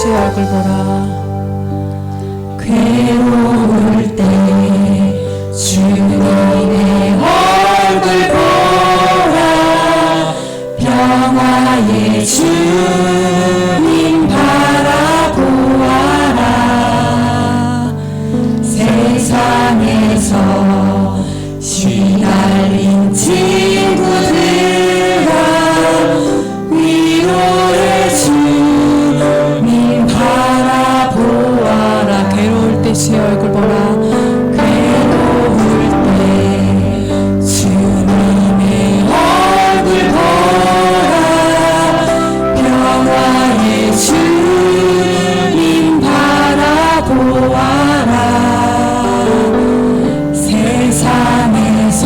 주의 얼굴 보라. 괴로울 때 주님의 얼굴 보라. 평화의 주님 바라보아라. 세상에서 시달린 친구들아, 위로의 주님 바라보아라. 괴로울 때 주의 얼굴 보라. 괴로울 때 주님의 얼굴 보라. 평화의 주님 바라보아라. 세상에서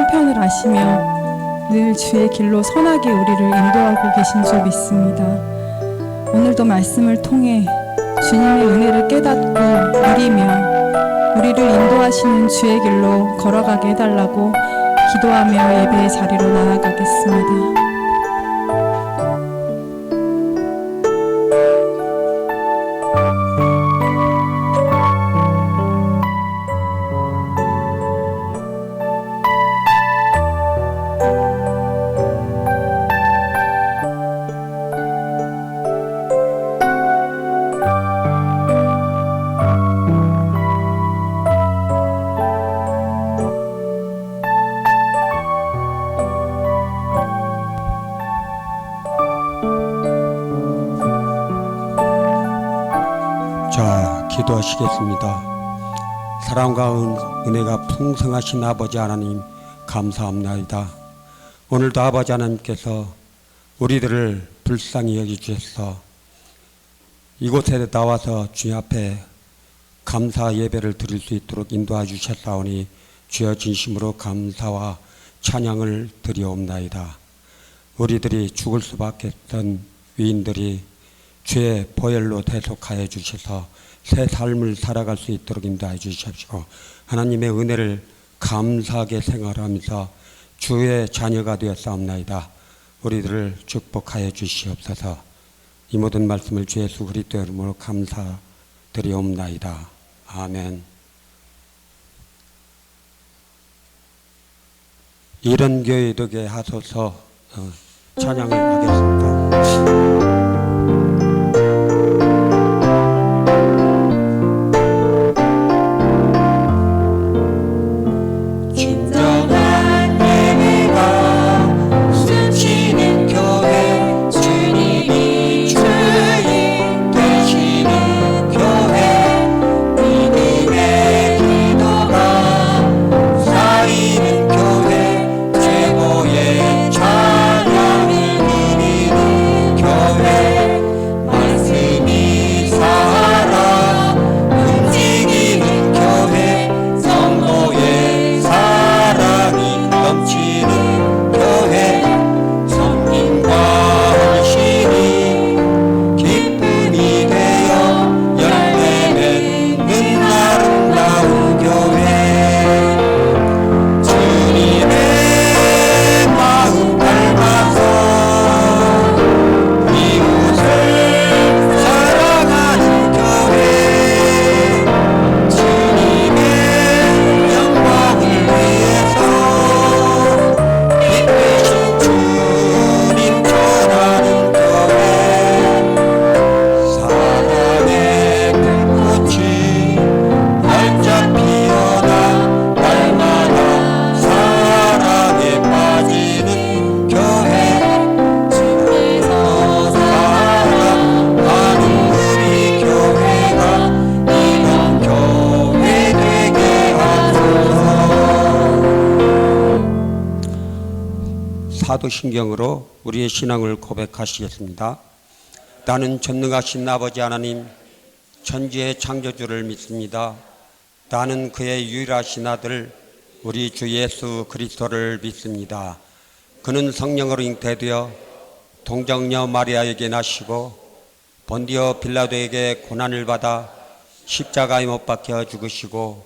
형편을 아시며 늘 주의 길로 선하게 우리를 인도하고 계신 줄 믿습니다. 오늘도 말씀을 통해 주님의 은혜를 깨닫고 누리며 우리를 인도하시는 주의 길로 걸어가게 해달라고 기도하며 예배의 자리로 나아가겠습니다. 자, 기도하시겠습니다. 사랑과 은혜가 풍성하신 아버지 하나님 감사합니다. 오늘도 아버지 하나님께서 우리들을 불쌍히 여기주셔서 이곳에 나와서 주님 앞에 감사 예배를 드릴 수 있도록 인도해 주셨사오니 주여 진심으로 감사와 찬양을 드리옵나이다. 우리들이 죽을 수밖에 없던 위인들이 주의 보혈로 대속하여 주셔서 새 삶을 살아갈 수 있도록 인도해 주십시오. 하나님의 은혜를 감사하게 생활하면서 주의 자녀가 되었사옵나이다. 우리들을 축복하여 주시옵소서. 이 모든 말씀을 주 예수 그리스도의 이름으로 감사드리옵나이다. 아멘. 이런 교회 되게 하소서. 찬양을 하겠습니다. 사도신경으로 우리의 신앙을 고백하시겠습니다. 나는 전능하신 아버지 하나님 천지의 창조주를 믿습니다. 나는 그의 유일하신 아들 우리 주 예수 그리스도를 믿습니다. 그는 성령으로 잉태되어 동정녀 마리아에게 나시고 본디오 빌라도에게 고난을 받아 십자가에 못 박혀 죽으시고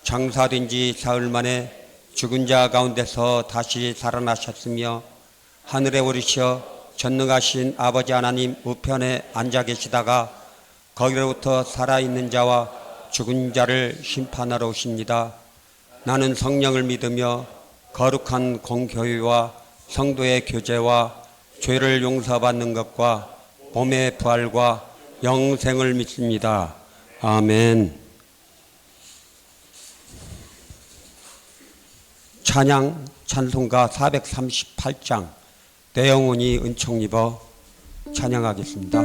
장사된 지 사흘 만에 죽은 자 가운데서 다시 살아나셨으며 하늘에 오르셔 전능하신 아버지 하나님 우편에 앉아 계시다가 거기로부터 살아있는 자와 죽은 자를 심판하러 오십니다. 나는 성령을 믿으며 거룩한 공교회와 성도의 교제와 죄를 용서받는 것과 몸의 부활과 영생을 믿습니다. 아멘. 찬양 찬송가 438장 내 영혼이 은총 입어 찬양하겠습니다.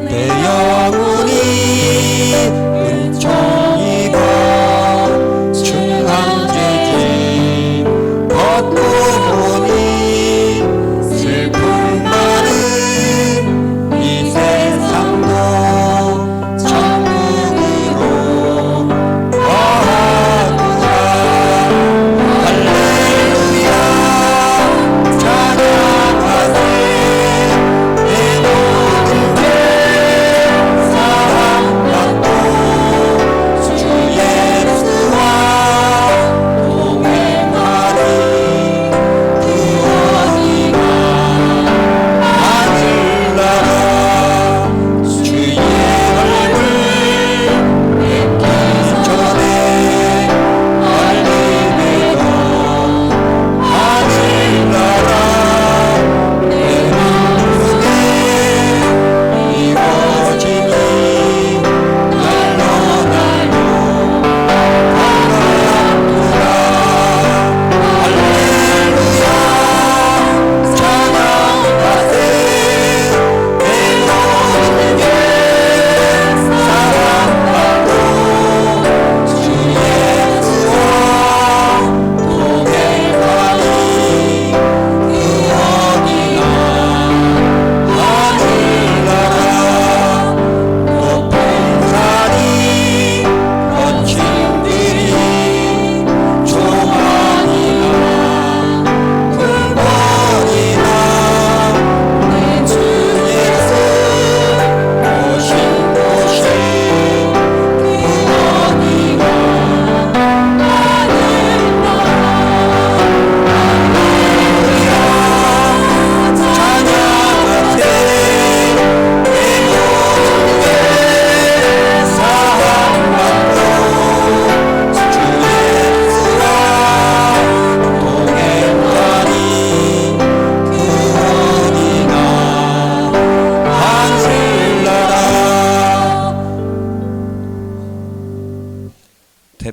내 영혼이 은총 입어 충한 죄짐 벗고 보니 슬픈 말은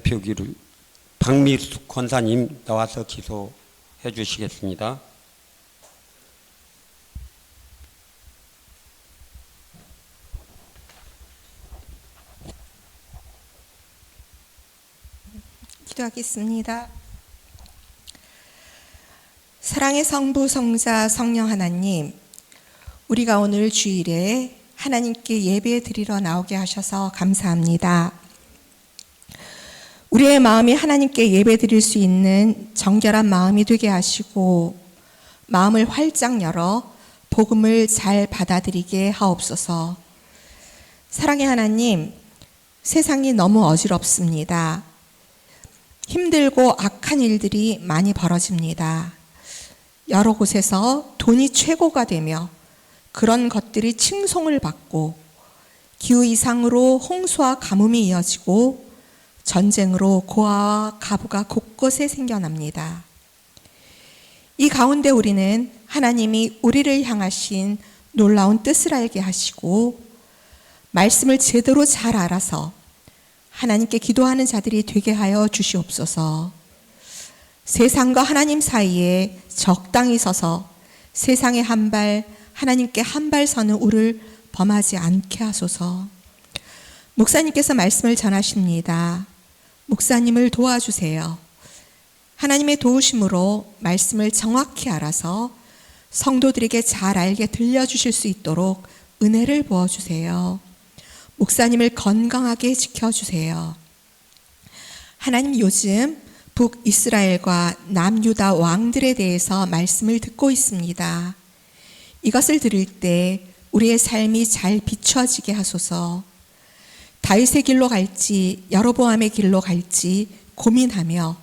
대표기를 박미숙 권사님 나와서 기소해 주시겠습니다. 기도하겠습니다. 사랑의 성부, 성자, 성령 하나님, 우리가 오늘 주일에 하나님께 예배 드리러 나오게 하셔서 감사합니다. 우리의 마음이 하나님께 예배 드릴 수 있는 정결한 마음이 되게 하시고 마음을 활짝 열어 복음을 잘 받아들이게 하옵소서. 사랑의 하나님, 세상이 너무 어지럽습니다. 힘들고 악한 일들이 많이 벌어집니다. 여러 곳에서 돈이 최고가 되며 그런 것들이 칭송을 받고 기후 이상으로 홍수와 가뭄이 이어지고 전쟁으로 고아와 가부가 곳곳에 생겨납니다. 이 가운데 우리는 하나님이 우리를 향하신 놀라운 뜻을 알게 하시고 말씀을 제대로 잘 알아서 하나님께 기도하는 자들이 되게 하여 주시옵소서. 세상과 하나님 사이에 적당히 서서 세상에 한 발, 하나님께 한 발 서는 우를 범하지 않게 하소서. 목사님께서 말씀을 전하십니다. 목사님을 도와주세요. 하나님의 도우심으로 말씀을 정확히 알아서 성도들에게 잘 알게 들려주실 수 있도록 은혜를 부어주세요. 목사님을 건강하게 지켜주세요. 하나님, 요즘 북이스라엘과 남유다 왕들에 대해서 말씀을 듣고 있습니다. 이것을 들을 때 우리의 삶이 잘 비춰지게 하소서. 다윗의 길로 갈지 여로보암의 길로 갈지 고민하며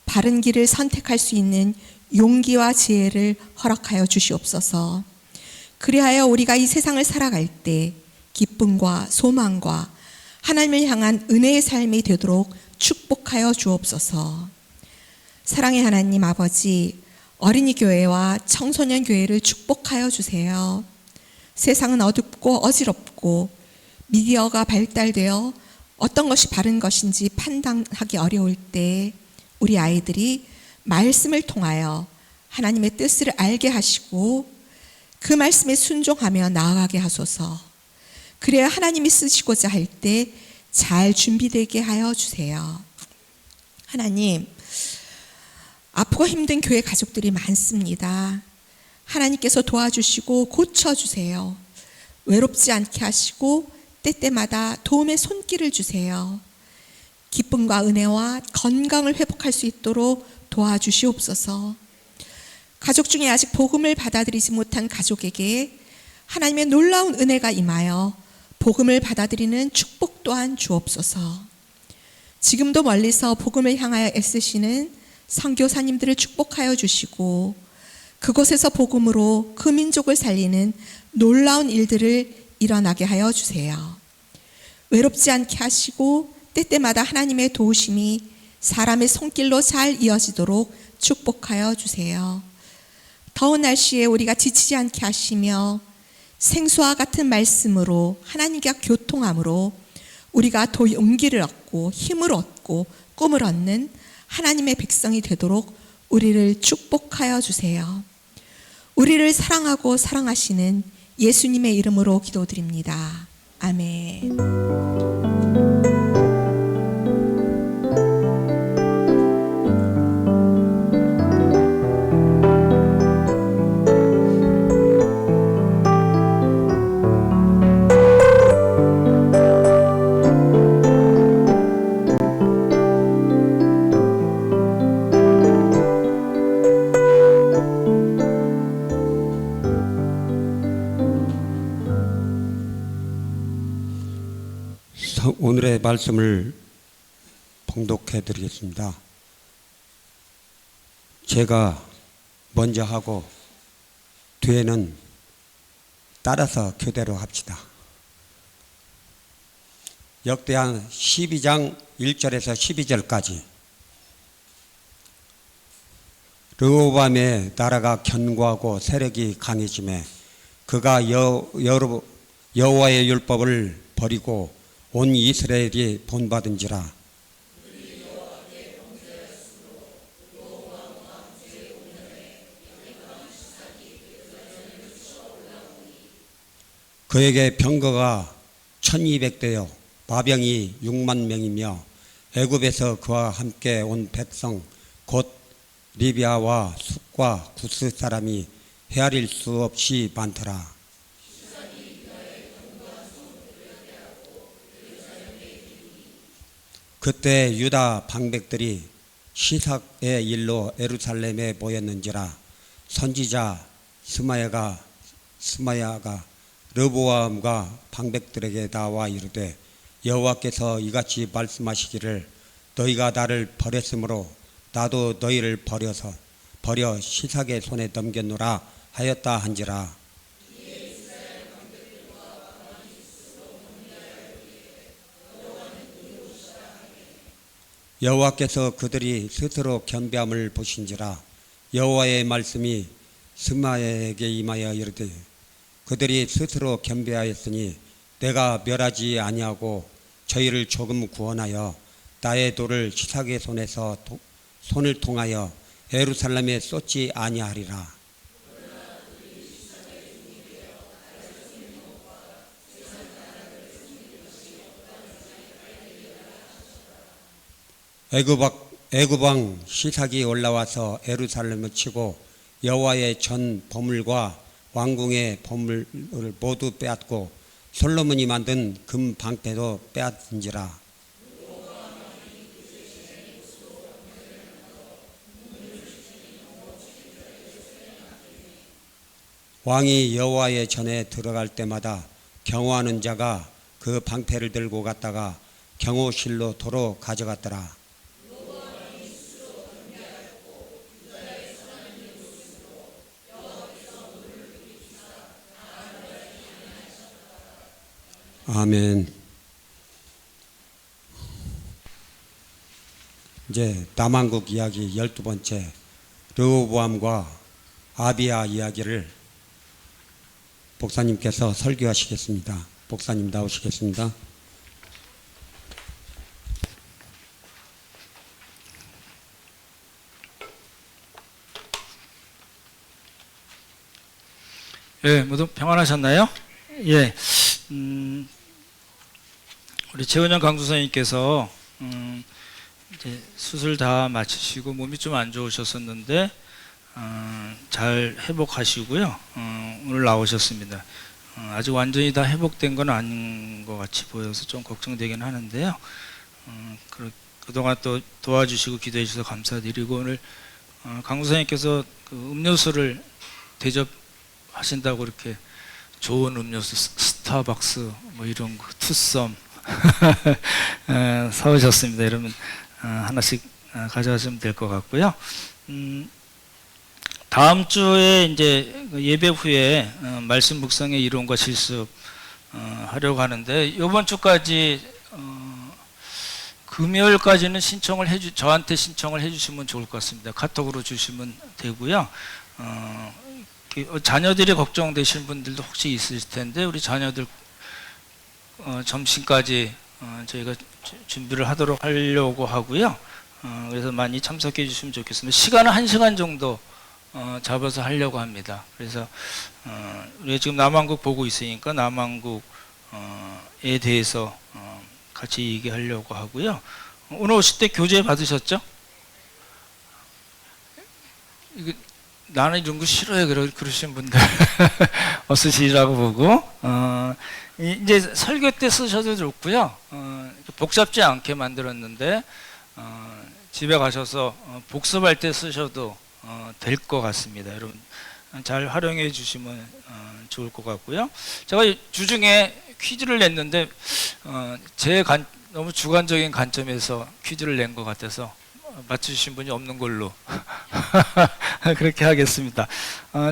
바른 길을 선택할 수 있는 용기와 지혜를 허락하여 주시옵소서. 그리하여 우리가 이 세상을 살아갈 때 기쁨과 소망과 하나님을 향한 은혜의 삶이 되도록 축복하여 주옵소서. 사랑의 하나님 아버지, 어린이 교회와 청소년 교회를 축복하여 주세요. 세상은 어둡고 어지럽고 미디어가 발달되어 어떤 것이 바른 것인지 판단하기 어려울 때 우리 아이들이 말씀을 통하여 하나님의 뜻을 알게 하시고 그 말씀에 순종하며 나아가게 하소서. 그래야 하나님이 쓰시고자 할 때 잘 준비되게 하여 주세요. 하나님, 아프고 힘든 교회 가족들이 많습니다. 하나님께서 도와주시고 고쳐주세요. 외롭지 않게 하시고 때때마다 도움의 손길을 주세요. 기쁨과 은혜와 건강을 회복할 수 있도록 도와주시옵소서. 가족 중에 아직 복음을 받아들이지 못한 가족에게 하나님의 놀라운 은혜가 임하여 복음을 받아들이는 축복 또한 주옵소서. 지금도 멀리서 복음을 향하여 애쓰시는 선교사님들을 축복하여 주시고 그곳에서 복음으로 그 민족을 살리는 놀라운 일들을 일어나게 하여 주세요. 외롭지 않게 하시고 때때마다 하나님의 도우심이 사람의 손길로 잘 이어지도록 축복하여 주세요. 더운 날씨에 우리가 지치지 않게 하시며 생수와 같은 말씀으로 하나님과 교통함으로 우리가 더 용기를 얻고 힘을 얻고 꿈을 얻는 하나님의 백성이 되도록 우리를 축복하여 주세요. 우리를 사랑하고 사랑하시는 예수님의 이름으로 기도드립니다. 아멘. 오늘의 말씀을 봉독해 드리겠습니다. 제가 먼저 하고 뒤에는 따라서 교대로 합시다. 역대하 12장 1절에서 12절까지. 르호보암의 나라가 견고하고 세력이 강해지매 그가 여호와의 율법을 버리고 온 이스라엘이 본받은지라. 그에게 병거가 1200대요 마병이 6만 명이며 애굽에서 그와 함께 온 백성 곧 리비아와 숫과 구스 사람이 헤아릴 수 없이 많더라. 그때 유다 방백들이 시삭의 일로 예루살렘에 모였는지라. 선지자 스마야가 르보암과 방백들에게 나와 이르되 여호와께서 이같이 말씀하시기를 너희가 나를 버렸으므로 나도 너희를 버려 시삭의 손에 넘겼노라 하였다 한지라. 여호와께서 그들이 스스로 겸비함을 보신지라. 여호와의 말씀이 스마야에게 임하여 이르되 그들이 스스로 겸비하였으니 내가 멸하지 아니하고 저희를 조금 구원하여 나의 돌을 시삭의 손을 통하여 예루살렘에 쏟지 아니하리라. 애굽왕 시삭이 올라와서 예루살렘을 치고 여호와의 전 보물과 왕궁의 보물을 모두 빼앗고 솔로몬이 만든 금 방패도 빼앗은지라. 왕이 여호와의 전에 들어갈 때마다 경호하는 자가 그 방패를 들고 갔다가 경호실로 도로 가져갔더라. 아멘. 이제 남한국 이야기 12번째 르호보암과 아비야 이야기를 목사님께서 설교하시겠습니다. 목사님 나오시겠습니다. 예, 모두 평안하셨나요? 예, 우리 최은영 강수사님께서 이제 수술 다 마치시고 몸이 좀 안 좋으셨었는데 잘 회복하시고요. 오늘 나오셨습니다. 아직 완전히 다 회복된 건 아닌 것 같이 보여서 좀 걱정되긴 하는데요. 그동안 또 도와주시고 기도해 주셔서 감사드리고 오늘 강수사님께서 그 음료수를 대접하신다고 이렇게 좋은 음료수 스타벅스 뭐 이런 거 투썸 사오셨습니다. 여러분 하나씩 가져가시면 될 것 같고요. 다음 주에 이제 예배 후에 말씀 묵상의 이론과 실습 하려고 하는데 이번 주까지 금요일까지는 저한테 신청을 해주시면 좋을 것 같습니다. 카톡으로 주시면 되고요. 자녀들이 걱정되시는 분들도 혹시 있으실 텐데 우리 자녀들 점심까지 저희가 준비를 하려고 하고요. 그래서 많이 참석해 주시면 좋겠습니다. 시간은 1시간 정도 잡아서 하려고 합니다. 그래서 우리가 지금 남한국 보고 있으니까 남한국에 대해서 같이 얘기하려고 하고요. 오늘 오실 때 교재 받으셨죠? 나는 이런 거 싫어해 그러시는 분들 없으시라고 보고 이제 설교 때 쓰셔도 좋고요. 복잡지 않게 만들었는데 집에 가셔서 복습할 때 쓰셔도 될 것 같습니다. 여러분 잘 활용해 주시면 좋을 것 같고요. 제가 주중에 퀴즈를 냈는데 너무 주관적인 관점에서 퀴즈를 낸 것 같아서 맞추신 분이 없는 걸로 그렇게 하겠습니다.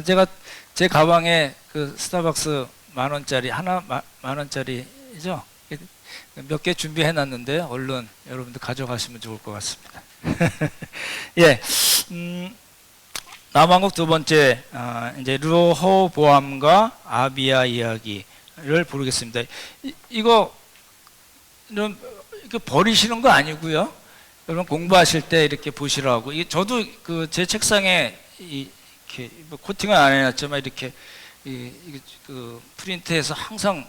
제가 제 가방에 그 스타벅스 만원짜리 만원짜리죠? 몇 개 준비해 놨는데 얼른 여러분들 가져가시면 좋을 것 같습니다. 예, 남한국 두 번째 이제 르호보암과 아비야 이야기를 부르겠습니다. 이거 버리시는 거 아니고요. 여러분 공부하실 때 이렇게 보시라고. 저도 그 제 책상에 이렇게 뭐 코팅은 안 해놨지만 이렇게 그 프린트해서 항상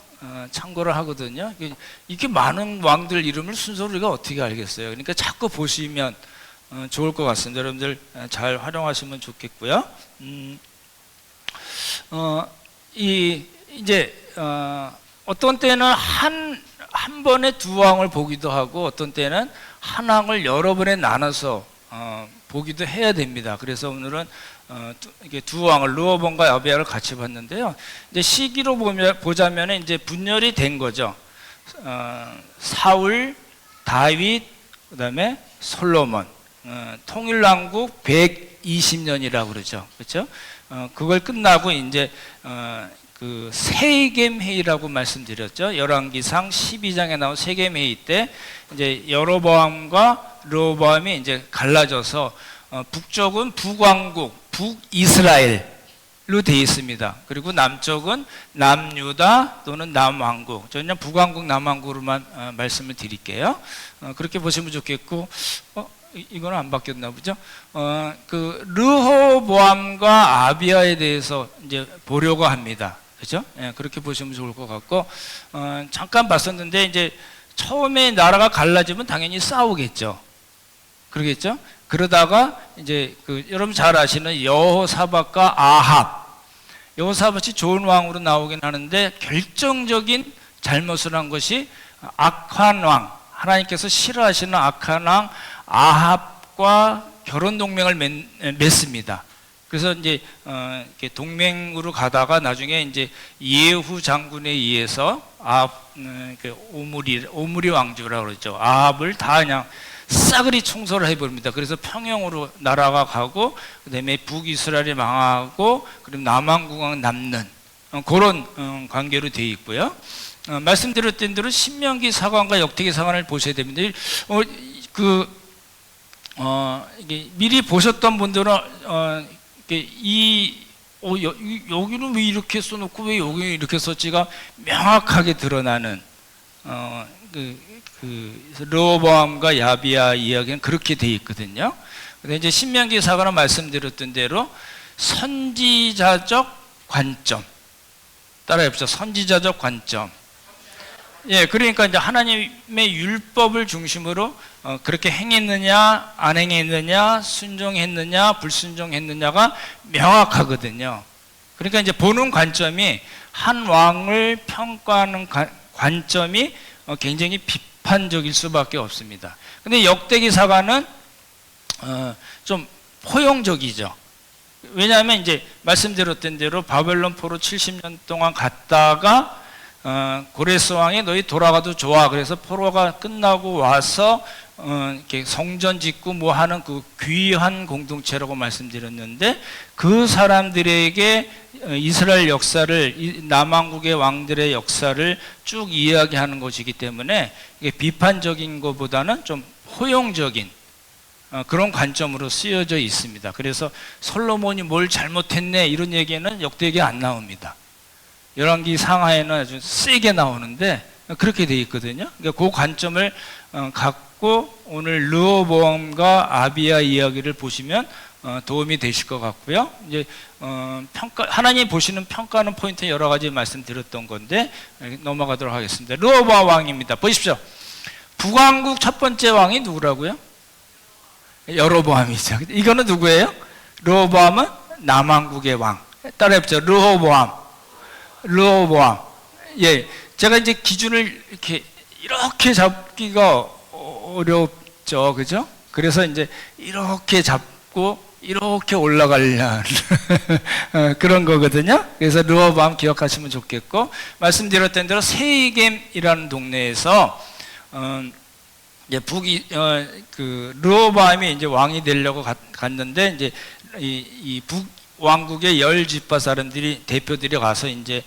참고를 하거든요. 이렇게 많은 왕들 이름을 순서로 우리가 어떻게 알겠어요? 그러니까 자꾸 보시면 좋을 것 같습니다. 여러분들 잘 활용하시면 좋겠고요. 어떤 때는 한 번에 두 왕을 보기도 하고 어떤 때는 한 왕을 여러 번에 나눠서 보기도 해야 됩니다. 그래서 오늘은 이게 두 왕을 르호보암과 아비야를 같이 봤는데요. 이제 시기로 보자면 이제 분열이 된 거죠. 사울, 다윗, 그다음에 솔로몬, 통일왕국 120년이라고 그러죠. 그렇죠? 그걸 끝나고 이제 그 세겜 회의라고 말씀드렸죠. 열왕기상 12장에 나온 세겜 회의 때 이제 여로보암과 르호보암이 이제 갈라져서 북쪽은 북왕국, 북이스라엘로 되어 있습니다. 그리고 남쪽은 남유다 또는 남왕국. 저는 북왕국, 남왕국으로만 말씀을 드릴게요. 그렇게 보시면 좋겠고, 이거는 안 바뀌었나 보죠. 그 르호보암과 아비야에 대해서 이제 보려고 합니다. 그죠? 예, 그렇게 보시면 좋을 것 같고, 잠깐 봤었는데 이제 처음에 나라가 갈라지면 당연히 싸우겠죠. 그러겠죠? 그러다가 이제 여러분 잘 아시는 여호사밧과 아합. 여호사밧이 좋은 왕으로 나오긴 하는데 결정적인 잘못을 한 것이 악한 왕, 하나님께서 싫어하시는 악한 왕 아합과 결혼 동맹을 맺습니다. 그래서 이제 이렇게 동맹으로 가다가 나중에 이제 예후 장군에 의해서 오므리 왕조라고 그러죠. 아합을 다 그냥 싸그리 청소를 해버립니다. 그래서 평영으로 나라가 가고, 그다음에 북이스라엘이 망하고, 그리고 남왕국은 남는 그런 관계로 되어 있고요. 말씀드렸던 대로 신명기 사관과 역대기 사관을 보셔야 됩니다. 이게 미리 보셨던 분들은 여기는 왜 이렇게 써놓고 왜 여기는 이렇게 썼지가 명확하게 드러나는 르호보암과 아비야 이야기는 그렇게 돼 있거든요. 근데 이제 신명기 사관은 말씀드렸던 대로 선지자적 관점, 따라해보죠. 선지자적 관점. 예, 그러니까 이제 하나님의 율법을 중심으로 그렇게 행했느냐, 안 행했느냐, 순종했느냐, 불순종했느냐가 명확하거든요. 그러니까 이제 보는 관점이 한 왕을 평가하는 관점이 굉장히 비판적일 수밖에 없습니다. 근데 역대기 사관은 좀 포용적이죠. 왜냐하면 이제 말씀드렸던 대로 바벨론 포로 70년 동안 갔다가 고레스 왕이 너희 돌아가도 좋아. 그래서 포로가 끝나고 와서 이렇게 성전 짓고 뭐 하는 그 귀한 공동체라고 말씀드렸는데, 그 사람들에게 이스라엘 역사를, 남왕국의 왕들의 역사를 쭉 이야기하는 것이기 때문에 이게 비판적인 것보다는 좀 포용적인 그런 관점으로 쓰여져 있습니다. 그래서 솔로몬이 뭘 잘못했네 이런 얘기는 역대기에 안 나옵니다. 열왕기 상하에는 아주 세게 나오는데 그렇게 돼 있거든요. 그러니까 그 관점을 갖고 오늘 르호보암과 아비야 이야기를 보시면 도움이 되실 것 같고요. 이제 하나님이 보시는 평가하는 포인트 여러 가지 말씀드렸던 건데 넘어가도록 하겠습니다. 르호보암 왕입니다. 보십시오. 북왕국 첫 번째 왕이 누구라고요? 여로보암이죠. 이거는 누구예요? 르호보암은 남왕국의 왕. 따라해보죠. 르호보암. 예, 제가 이제 기준을 이렇게 잡기가 어렵죠, 그죠? 그래서 이제 이렇게 잡고 이렇게 올라가려는 그런 거거든요. 그래서 르호보암 기억하시면 좋겠고, 말씀드렸던 대로 세겜이라는 동네에서 이제 르호보암이 이제 왕이 되려고 갔는데 이제 이 북왕국의 10지파 사람들이 대표들이 가서 이제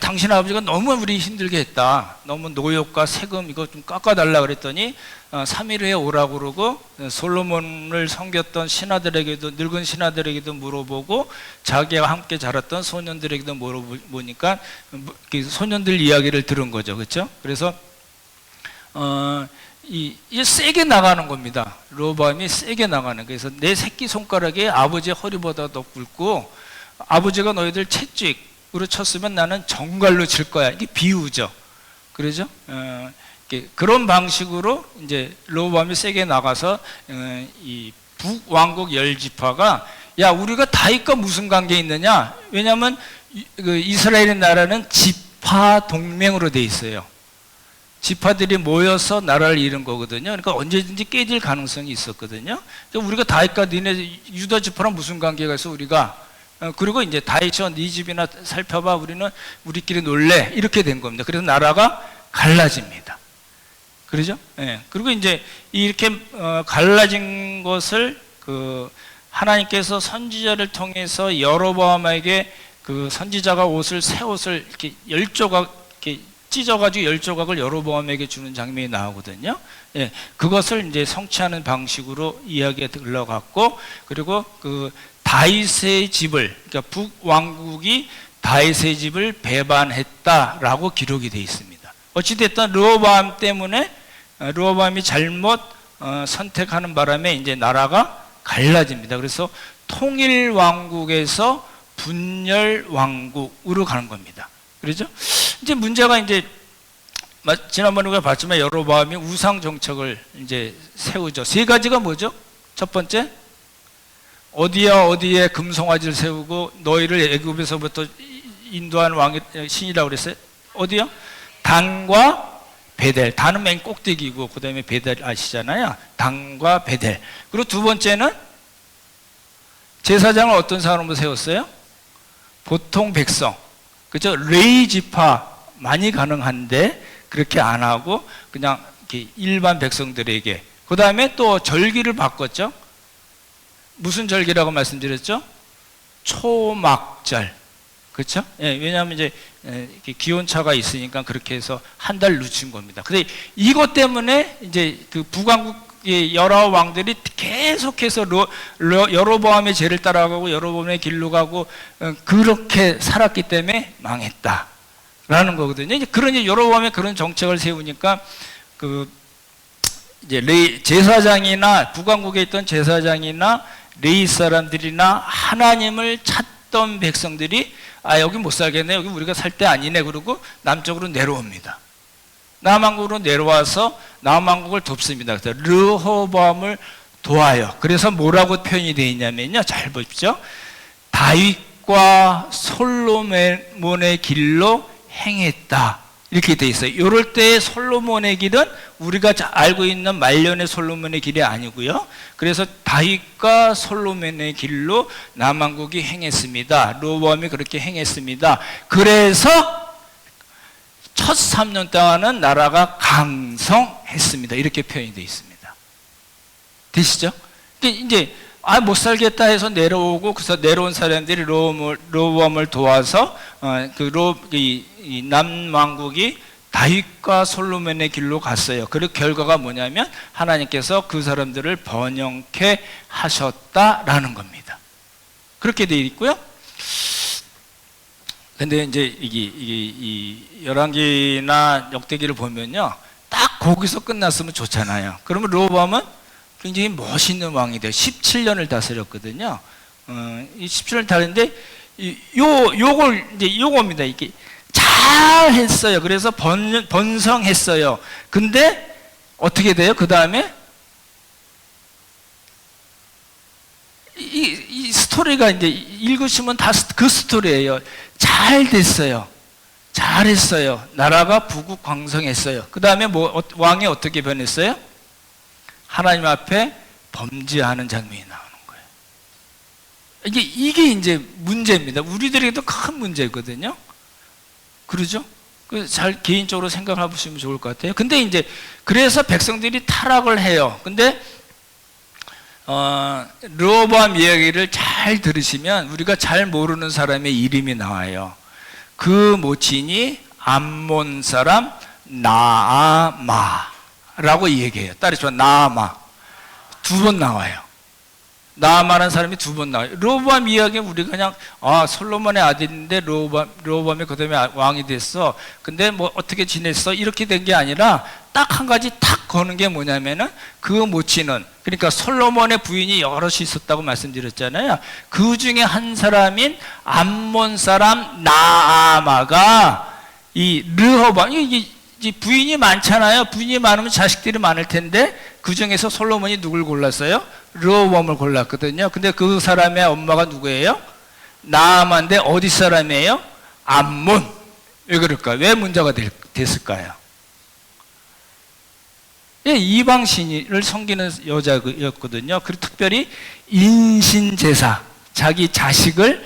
당신 아버지가 너무 우리 힘들게 했다. 너무 노역과 세금 이거 좀 깎아달라 그랬더니 3일 후에 오라고 그러고 솔로몬을 섬겼던 신하들에게도, 늙은 신하들에게도 물어보고 자기가 함께 자랐던 소년들에게도 물어보니까 소년들 이야기를 들은 거죠. 그렇죠? 그래서 이게 세게 나가는 겁니다. 르호보암이 세게 나가는. 그래서 내 새끼 손가락이 아버지의 허리보다 더 굵고 아버지가 너희들 채찍 쳤으면 나는 정갈로 칠 거야. 이게 비유죠. 그러죠? 그런 방식으로 이제 르호보암이 세게 나가서 이 북왕국 10지파가 야, 우리가 다윗과 무슨 관계 있느냐? 왜냐하면 이스라엘 나라는 지파 동맹으로 돼 있어요. 지파들이 모여서 나라를 이룬 거거든요. 그러니까 언제든지 깨질 가능성이 있었거든요. 그러니까 우리가 다윗과 니네 유다 지파랑 무슨 관계가 있어 우리가? 그리고 이제 다윗이와 네 집이나 살펴봐, 우리는 우리끼리 놀래, 이렇게 된 겁니다. 그래서 나라가 갈라집니다. 그러죠? 예. 그리고 이제 이렇게 갈라진 것을 하나님께서 선지자를 통해서 여로보암에게 그 선지자가 새 옷을 이렇게 10조각 이렇게 찢어가지고 10조각을 여로보암에게 주는 장면이 나오거든요. 예, 그것을 이제 성취하는 방식으로 이야기가 흘러갔고, 그리고 다윗의 집을, 그러니까 북왕국이 다윗의 집을 배반했다라고 기록이 되어 있습니다. 어찌됐든 르호보암 때문에 르호보암이 잘못 선택하는 바람에 이제 나라가 갈라집니다. 그래서 통일 왕국에서 분열 왕국으로 가는 겁니다. 그렇죠? 이제 문제가 이제 지난번에 우리가 봤지만 여로보암이 우상 정책을 이제 세우죠. 세 가지가 뭐죠? 첫 번째, 어디에 금송아지를 세우고 너희를 애굽에서부터 인도한 왕이 신이라고 그랬어요. 어디요? 단과 베델. 단은 맨 꼭대기고 그다음에 베델 아시잖아요. 단과 베델. 그리고 두 번째는 제사장을 어떤 사람으로 세웠어요? 보통 백성. 그죠? 레위 지파 많이 가능한데 그렇게 안 하고 그냥 이렇게 일반 백성들에게. 그다음에 또 절기를 바꿨죠. 무슨 절기라고 말씀드렸죠? 초막절. 그렇죠? 예, 왜냐하면 이제 기온차가 있으니까 그렇게 해서 한 달 늦춘 겁니다. 근데 이것 때문에 이제 그 북왕국의 여러 왕들이 계속해서 여로보암의 죄를 따라가고 여로보암의 길로 가고 그렇게 살았기 때문에 망했다라는 거거든요. 이제 그러니 여로보암의 그런 정책을 세우니까 이제 제사장이나 북왕국에 있던 제사장이나 레위 사람들이나 하나님을 찾던 백성들이 여기 못 살겠네, 여기 우리가 살 때 아니네, 그러고 남쪽으로 내려옵니다. 남왕국으로 내려와서 남왕국을 돕습니다. 그래서 르호보암을 도와요. 그래서 뭐라고 표현이 되어 있냐면요, 잘 보십시오. 다윗과 솔로몬의 길로 행했다, 이렇게 되어 있어요. 이럴 때 솔로몬의 길은 우리가 알고 있는 말년의 솔로몬의 길이 아니고요. 그래서 다윗과 솔로몬의 길로 남왕국이 행했습니다. 르호보암이 그렇게 행했습니다. 그래서 첫 3년 동안은 나라가 강성했습니다. 이렇게 표현이 되어 있습니다. 되시죠? 이제 못 살겠다 해서 내려오고, 그래서 내려온 사람들이 르호보암을 도와서 이 남왕국이 다윗과 솔로몬의 길로 갔어요. 그 결과가 뭐냐면 하나님께서 그 사람들을 번영케 하셨다라는 겁니다. 그렇게 되어 있고요. 근데 이제 이 열왕기나 역대기를 보면요, 딱 거기서 끝났으면 좋잖아요. 그러면 르호보암은 굉장히 멋있는 왕이 돼요. 17년을 다스렸거든요. 이 17년을 다스렸는데 요겁니다. 이게 잘 했어요. 그래서 번성했어요. 근데 어떻게 돼요? 그 다음에 이 스토리가 이제 읽으시면 다 그 스토리예요. 잘 됐어요. 잘했어요. 나라가 부국강성했어요. 그 다음에 왕이 어떻게 변했어요? 하나님 앞에 범죄하는 장면이 나오는 거예요. 이게 이제 문제입니다. 우리들에게도 큰 문제거든요. 그러죠? 잘 개인적으로 생각해 보시면 좋을 것 같아요. 근데 이제 그래서 백성들이 타락을 해요. 근데 르호보암 이야기를 잘 들으시면 우리가 잘 모르는 사람의 이름이 나와요. 그 모친이 암몬 사람 나아마라고 얘기해요. 따라서 나아마 두 번 나와요. 나아만한 사람이 두 번 나와요. 르호보암 이야기 우리가 그냥 솔로몬의 아들인데 르호보암이 그다음에 왕이 됐어. 근데 뭐 어떻게 지냈어? 이렇게 된 게 아니라 딱 한 가지 탁 거는 게 뭐냐면은 그 모치는, 그러니까 솔로몬의 부인이 여럿이 있었다고 말씀드렸잖아요. 그 중에 한 사람인 암몬 사람 나아마가 이 르호보암, 이 부인이 많잖아요. 부인이 많으면 자식들이 많을 텐데 그 중에서 솔로몬이 누굴 골랐어요? 르호보암을 골랐거든요. 근데 그 사람의 엄마가 누구예요? 나아만데 어디 사람이에요? 암몬. 왜 그럴까? 왜 문제가 됐을까요? 예, 이방신을 섬기는 여자였거든요. 그리고 특별히 인신제사, 자기 자식을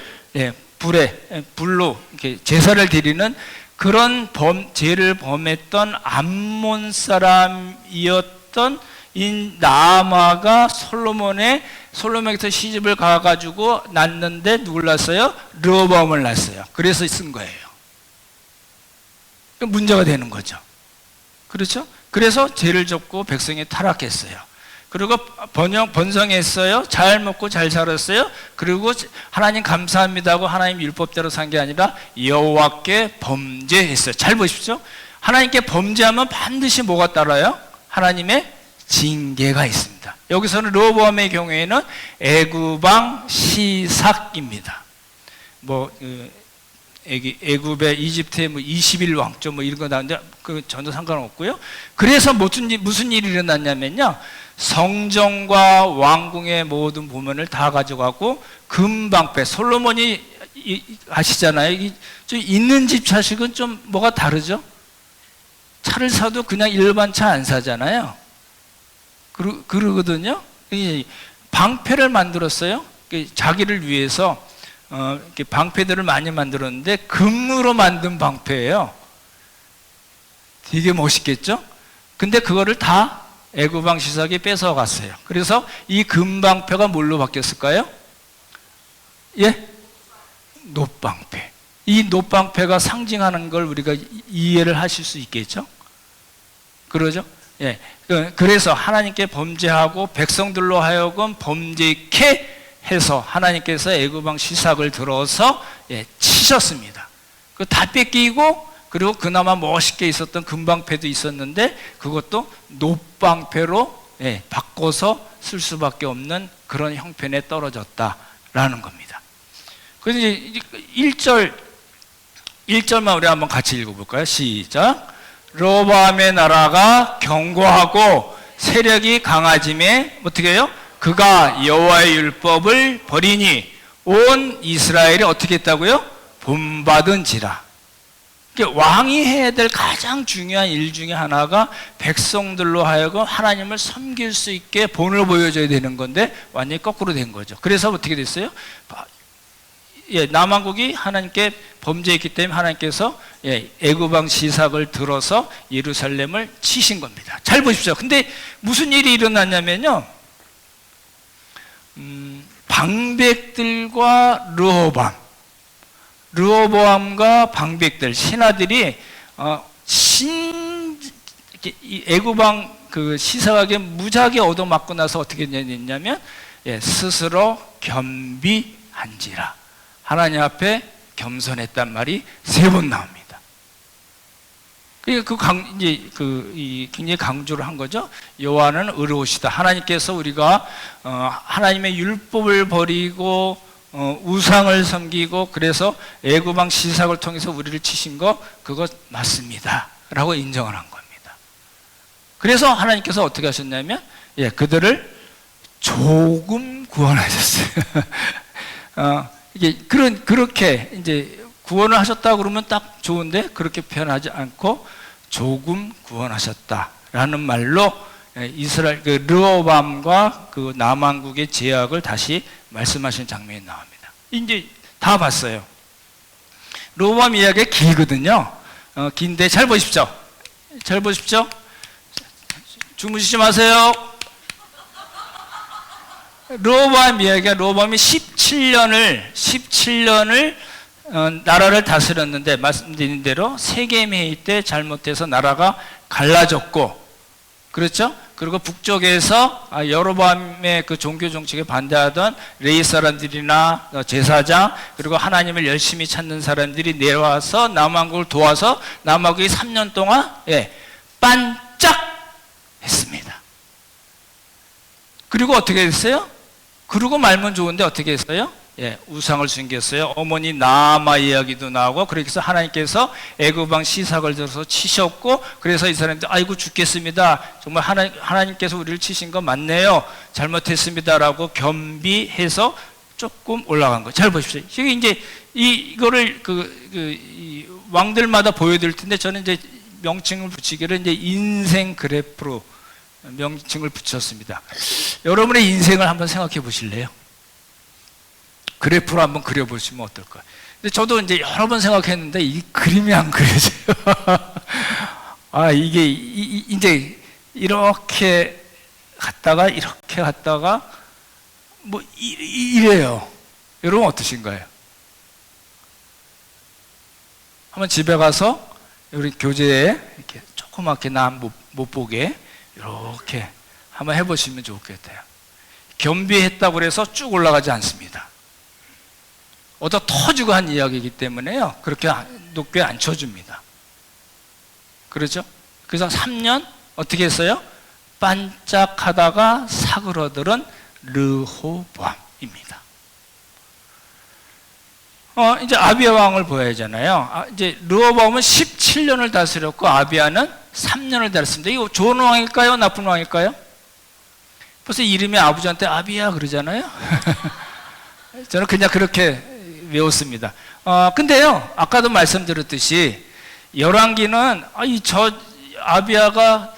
불로 이렇게 제사를 드리는 그런 죄를 범했던 암몬 사람이었던 이 나아마가 솔로몬에게서 시집을 가가지고 낳는데 누굴 낳았어요? 르호보암을 낳았어요. 그래서 쓴 거예요. 문제가 되는 거죠. 그렇죠? 그래서 죄를 졌고 백성이 타락했어요. 그리고 번성했어요. 잘 먹고 잘 살았어요. 그리고 하나님 감사합니다고 하나님 율법대로 산 게 아니라 여호와께 범죄했어요. 잘 보십시오. 하나님께 범죄하면 반드시 뭐가 따라요? 하나님의 징계가 있습니다. 여기서는 르호보암의 경우에는 애굽왕 시삭입니다. 애굽의 이집트의 20일 왕조 이런 거 나오는데 그 전혀 상관없고요. 그래서 무슨 일이 일어났냐면요, 성전과 왕궁의 모든 보면을 다 가져가고 금방패, 솔로몬이 아시잖아요. 좀 있는 집 자식은 좀 뭐가 다르죠. 차를 사도 그냥 일반 차 안 사잖아요. 그러거든요. 방패를 만들었어요. 자기를 위해서 이렇게 방패들을 많이 만들었는데 금으로 만든 방패예요. 되게 멋있겠죠? 근데 그거를 다 애굽왕 시삭이 뺏어갔어요. 그래서 이 금방패가 뭘로 바뀌었을까요? 예? 놋방패. 이 놋방패가 상징하는 걸 우리가 이해를 하실 수 있겠죠? 그러죠? 예. 그래서 하나님께 범죄하고 백성들로 하여금 범죄케 해서 하나님께서 애굽왕 시삭을 들어서 치셨습니다. 그 다 뺏기고, 그리고 그나마 멋있게 있었던 금방패도 있었는데 그것도 놋방패로 바꿔서 쓸 수밖에 없는 그런 형편에 떨어졌다라는 겁니다. 그래서 이제 1절만 우리 한번 같이 읽어볼까요? 시작. 르호보암의 나라가 견고하고 세력이 강하짐에 어떻게 해요? 그가 여호와의 율법을 버리니 온 이스라엘이 어떻게 했다고요? 본받은지라. 왕이 해야 될 가장 중요한 일 중에 하나가 백성들로 하여금 하나님을 섬길 수 있게 본을 보여줘야 되는 건데 완전히 거꾸로 된 거죠. 그래서 어떻게 됐어요? 남왕국이 하나님께 범죄했기 때문에 하나님께서 애굽왕 시삭을 들어서 예루살렘을 치신 겁니다. 잘 보십시오. 근데 무슨 일이 일어났냐면요, 방백들과 르호보암과 방백들, 신하들이 애굽왕 그 시삭에게 무지하게 얻어맞고 나서 어떻게 됐냐면 스스로 겸비한지라. 하나님 앞에 겸손했단 말이 3번 나옵니다. 굉장히 강조를 한 거죠. 여호와는 의로우시다. 하나님께서 우리가 하나님의 율법을 버리고 우상을 섬기고 그래서 애굽왕 시삭을 통해서 우리를 치신 거 그거 맞습니다 라고 인정을 한 겁니다. 그래서 하나님께서 어떻게 하셨냐면 그들을 조금 구원하셨어요. 그렇게 이제 구원을 하셨다 그러면 딱 좋은데 그렇게 표현하지 않고 조금 구원하셨다라는 말로 이스라엘 르호보암과 그 남왕국의 제약을 다시 말씀하신 장면이 나옵니다. 이제 다 봤어요. 르호보암 이야기가 길거든요. 긴데 잘 보십시오. 잘 보십시오. 주무시지 마세요. 르호보암 이야기가 르호보암이 17년을 나라를 다스렸는데 말씀드린 대로 세겜 회의 때 잘못해서 나라가 갈라졌고, 그렇죠? 그리고 북쪽에서 여로보암의 그 종교 정책에 반대하던 레위 사람들이나 제사장 그리고 하나님을 열심히 찾는 사람들이 내려와서 남왕국을 도와서 남왕국이 3년 동안 반짝했습니다. 그리고 어떻게 됐어요? 그러고 말면 좋은데 어떻게 했어요? 우상을 숨겼어요. 어머니 나아마 이야기도 나오고, 그래서 하나님께서 애굽왕 시삭을 들어서 치셨고, 그래서 이 사람들 아이고 죽겠습니다. 정말 하나님께서 우리를 치신 거 맞네요. 잘못했습니다라고 겸비해서 조금 올라간 거. 잘 보십시오. 이게 이제 이거를 이 왕들마다 보여드릴 텐데, 저는 이제 명칭을 붙이기를 이제 인생 그래프로 명칭을 붙였습니다. 여러분의 인생을 한번 생각해 보실래요? 그래프로 한번 그려보시면 어떨까요? 근데 저도 이제 여러 번 생각했는데 이 그림이 안 그려져요. 이게 이제 이렇게 갔다가 이렇게 갔다가 뭐 이래요. 여러분 어떠신가요? 한번 집에 가서 우리 교재에 이렇게 조그맣게 남 못 보게 이렇게 한번 해보시면 좋겠대요. 겸비했다고 해서 쭉 올라가지 않습니다. 얻어 터지고 한 이야기이기 때문에요. 그렇게 높게 안 쳐줍니다. 그렇죠? 그래서 3년 어떻게 했어요? 반짝하다가 사그러들은 르호보암입니다. 이제 아비야 왕을 보아야 하잖아요. 이제 르호보암은 17년을 다스렸고 아비야는 3년을 다스렸습니다. 이거 좋은 왕일까요? 나쁜 왕일까요? 벌써 이름이 아버지한테 아비야 그러잖아요. 저는 그냥 그렇게 외웠습니다. 근데요, 아까도 말씀드렸듯이 열왕기는 저 아비야가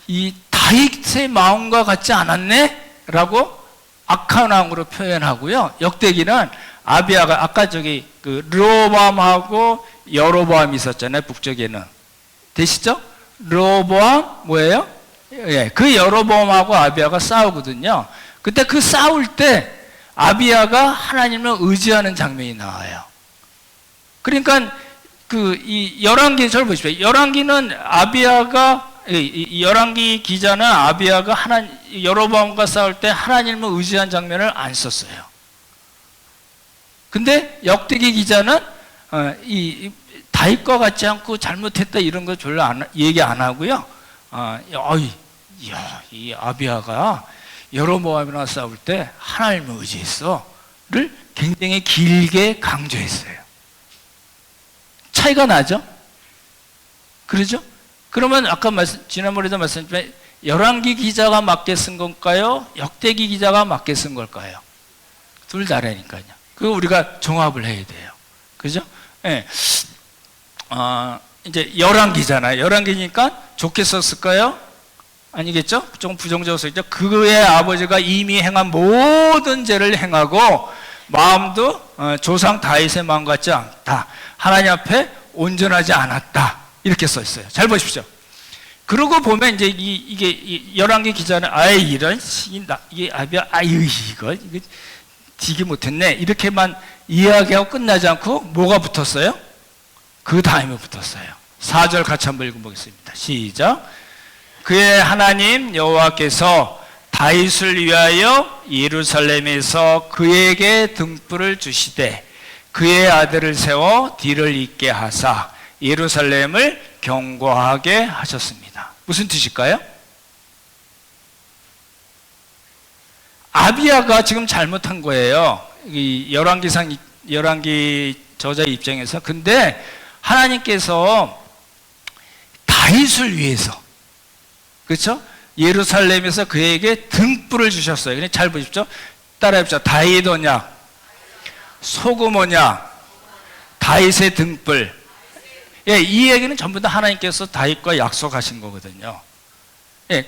이 다윗의 마음과 같지 않았네? 라고 악한 왕으로 표현하고요. 역대기는 아비야가 아까 저기 그 르호보암하고 여로보암이 있었잖아요. 북쪽에는 되시죠? 르호보암 뭐예요? 그 여로보암하고 아비야가 싸우거든요. 그때 그 싸울 때 아비야가 하나님을 의지하는 장면이 나와요. 그러니까 이 열왕기 절 보십시오. 열왕기는 아비야가 열왕기 기자는 아비야가 여로보암과 싸울 때 하나님을 의지한 장면을 안 썼어요. 근데 역대기 기자는 이 다윗과 같지 않고 잘못했다 이런 거 별로 얘기 안 하고요. 이 아비야가 여로보암이랑 싸울 때 하나님을 의지했어를 굉장히 길게 강조했어요. 차이가 나죠? 그러죠? 그러면 아까 지난번에도 말씀드렸지만 열왕기 기자가 맞게 쓴 건가요? 역대기 기자가 맞게 쓴 걸까요? 둘 다라니까요. 그거 우리가 종합을 해야 돼요. 그죠? 네. 이제 열왕기잖아요. 열왕기니까 좋게 썼을까요? 아니겠죠? 좀 부정적으로 써있죠. 그의 아버지가 이미 행한 모든 죄를 행하고 마음도 조상 다윗의 마음 같지 않다. 하나님 앞에 온전하지 않았다. 이렇게 써있어요. 잘 보십시오. 그러고 보면 이제 이게 열왕기 기자는 이런 이게 아비야 이거 되게 못했네. 이렇게만 이야기하고 끝나지 않고 뭐가 붙었어요? 그 다음에 붙었어요. 4절 같이 한번 읽어보겠습니다. 시작. 그의 하나님 여호와께서 다윗을 위하여 예루살렘에서 그에게 등불을 주시되 그의 아들을 세워 뒤를 잇게 하사 예루살렘을 경고하게 하셨습니다. 무슨 뜻일까요? 아비야가 지금 잘못한 거예요. 이 열왕기 저자의 입장에서. 근데 하나님께서 다윗을 위해서, 그렇죠? 예루살렘에서 그에게 등불을 주셨어요. 그냥 잘 보십시오. 따라해보죠. 다윗 언약, 소금 언약, 다윗의 등불. 이 얘기는 전부 다 하나님께서 다윗과 약속하신 거거든요.